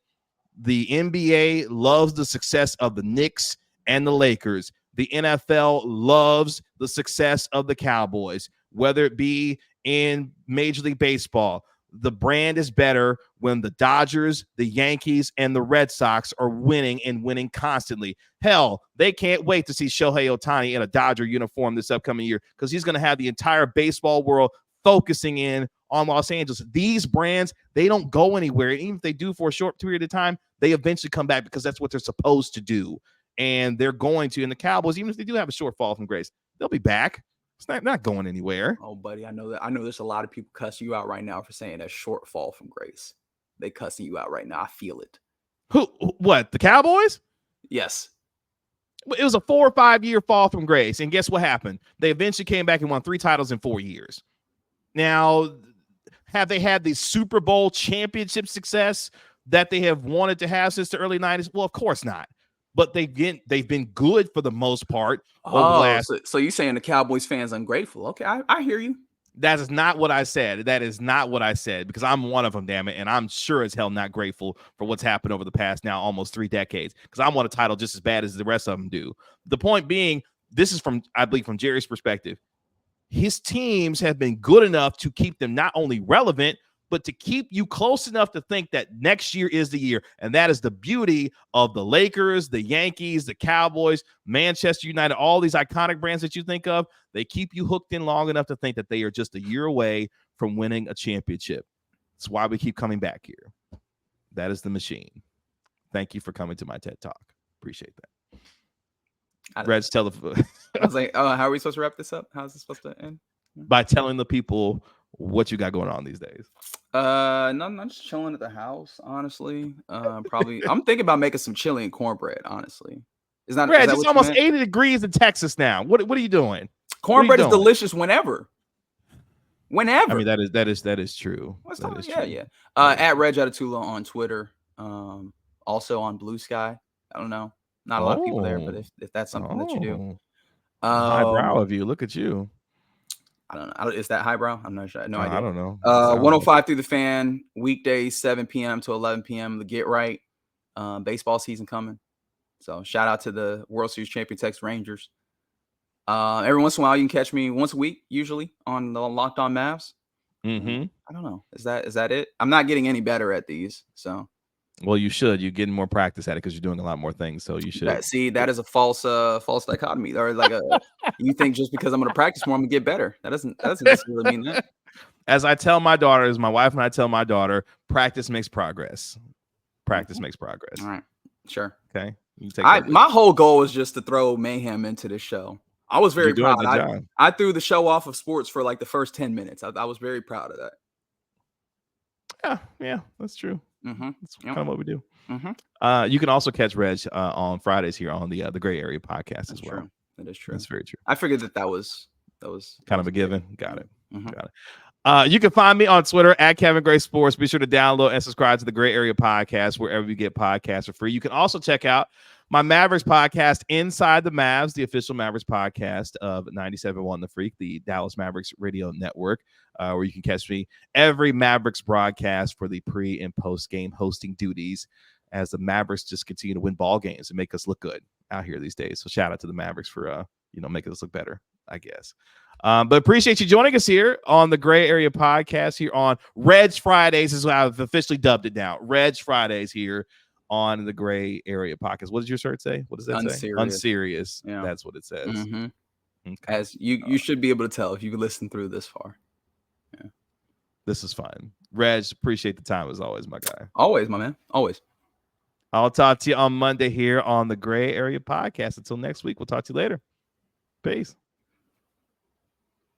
Speaker 1: the NBA loves the success of the Knicks and the Lakers. The NFL loves the success of the Cowboys, whether it be in Major League Baseball. The brand is better when the Dodgers, the Yankees, and the Red Sox are winning and winning constantly. Hell, they can't wait to see Shohei Ohtani in a Dodger uniform this upcoming year because he's going to have the entire baseball world focusing in on Los Angeles. These brands, they don't go anywhere. And even if they do for a short period of time, they eventually come back because that's what they're supposed to do. And they're going to. And the Cowboys, even if they do have a short fall from grace, they'll be back. It's not going anywhere.
Speaker 2: Oh, buddy, I know that. I know there's a lot of people cussing you out right now for saying a short fall from grace. They cussing you out right now. I feel it.
Speaker 1: What? The Cowboys?
Speaker 2: Yes.
Speaker 1: It was a 4 or 5 year fall from grace. And guess what happened? They eventually came back and won 3 titles in 4 years. Now, have they had the Super Bowl championship success that they have wanted to have since the early 90s? Well, of course not. But they've been good for the most part.
Speaker 2: So you're saying the Cowboys fans ungrateful? Okay, I hear you.
Speaker 1: That is not what I said. That is not what I said, because I'm one of them, damn it, and I'm sure as hell not grateful for what's happened over the past now almost 3 decades, because I want a title just as bad as the rest of them do. The point being, this is I believe from Jerry's perspective. His teams have been good enough to keep them not only relevant, but to keep you close enough to think that next year is the year. And that is the beauty of the Lakers, the Yankees, the Cowboys, Manchester United, all these iconic brands that you think of. They keep you hooked in long enough to think that they are just a year away from winning a championship. That's why we keep coming back here. That is the machine. Thank you for coming to my TED Talk. Appreciate that. Reg, tell the
Speaker 2: I was like, how are we supposed to wrap this up? How is this supposed to end?
Speaker 1: By telling the people what you got going on these days.
Speaker 2: No, I'm just chilling at the house, honestly. Probably I'm thinking about making some chili and cornbread, honestly. Is that
Speaker 1: Reg, it's almost 80 degrees in Texas now. What are you doing?
Speaker 2: Cornbread is delicious whenever. I
Speaker 1: mean, that is true.
Speaker 2: Yeah. At Reg Atatula on Twitter. Also on Blue Sky. I don't know. Not a lot of people there, but if that's something that you do.
Speaker 1: Highbrow of you. Look at you.
Speaker 2: I don't know. Is that highbrow? I'm not sure. No idea.
Speaker 1: I don't know.
Speaker 2: 105 through the Fan, weekdays, 7 p.m. to 11 p.m. The Get Right. Baseball season coming. So shout out to the World Series champion Texas Rangers. Every once in a while, you can catch me once a week, usually on the Locked On Mavs.
Speaker 1: Mm-hmm.
Speaker 2: I don't know. Is that it? I'm not getting any better at these. So.
Speaker 1: Well, you should. You're getting more practice at it because you're doing a lot more things. So you should.
Speaker 2: That is a false dichotomy. Or like you think just because I'm going to practice more, I'm going to get better. That doesn't necessarily mean that.
Speaker 1: As I tell my daughters, my wife and I tell my daughter, practice makes progress. Practice makes progress.
Speaker 2: All right. Sure.
Speaker 1: Okay.
Speaker 2: My whole goal was just to throw mayhem into this show. I was very proud. I threw the show off of sports for like the first 10 minutes. I was very proud of that.
Speaker 1: Yeah, that's true.
Speaker 2: Mm-hmm.
Speaker 1: That's kind of what we do.
Speaker 2: Mm-hmm.
Speaker 1: You can also catch Reg on Fridays here on the Gray Area podcast as well.
Speaker 2: True. That is true.
Speaker 1: That's very true.
Speaker 2: I figured that was
Speaker 1: kind of a given. Got it.
Speaker 2: Mm-hmm.
Speaker 1: Got it. You can find me on Twitter at Kevin Gray Sports. Be sure to download and subscribe to the Gray Area podcast wherever you get podcasts for free. You can also check out my Mavericks podcast, Inside the Mavs, the official Mavericks podcast of 97.1 The Freak, the Dallas Mavericks radio network, where you can catch me every Mavericks broadcast for the pre and post game hosting duties as the Mavericks just continue to win ball games and make us look good out here these days. So shout out to the Mavericks for making us look better, I guess. But appreciate you joining us here on the Gray Area podcast here on Reg Fridays, is what I've officially dubbed it now. Reg Fridays here on the Gray Area podcast. What does your shirt say? What does that say? Unserious.
Speaker 2: Yeah.
Speaker 1: That's what it says.
Speaker 2: Mm-hmm.
Speaker 1: Okay.
Speaker 2: As you should be able to tell if you listen through this far. Yeah.
Speaker 1: This is fun. Reg, appreciate the time as always, my guy.
Speaker 2: Always, my man. Always.
Speaker 1: I'll talk to you on Monday here on the Gray Area podcast. Until next week, we'll talk to you later. Peace.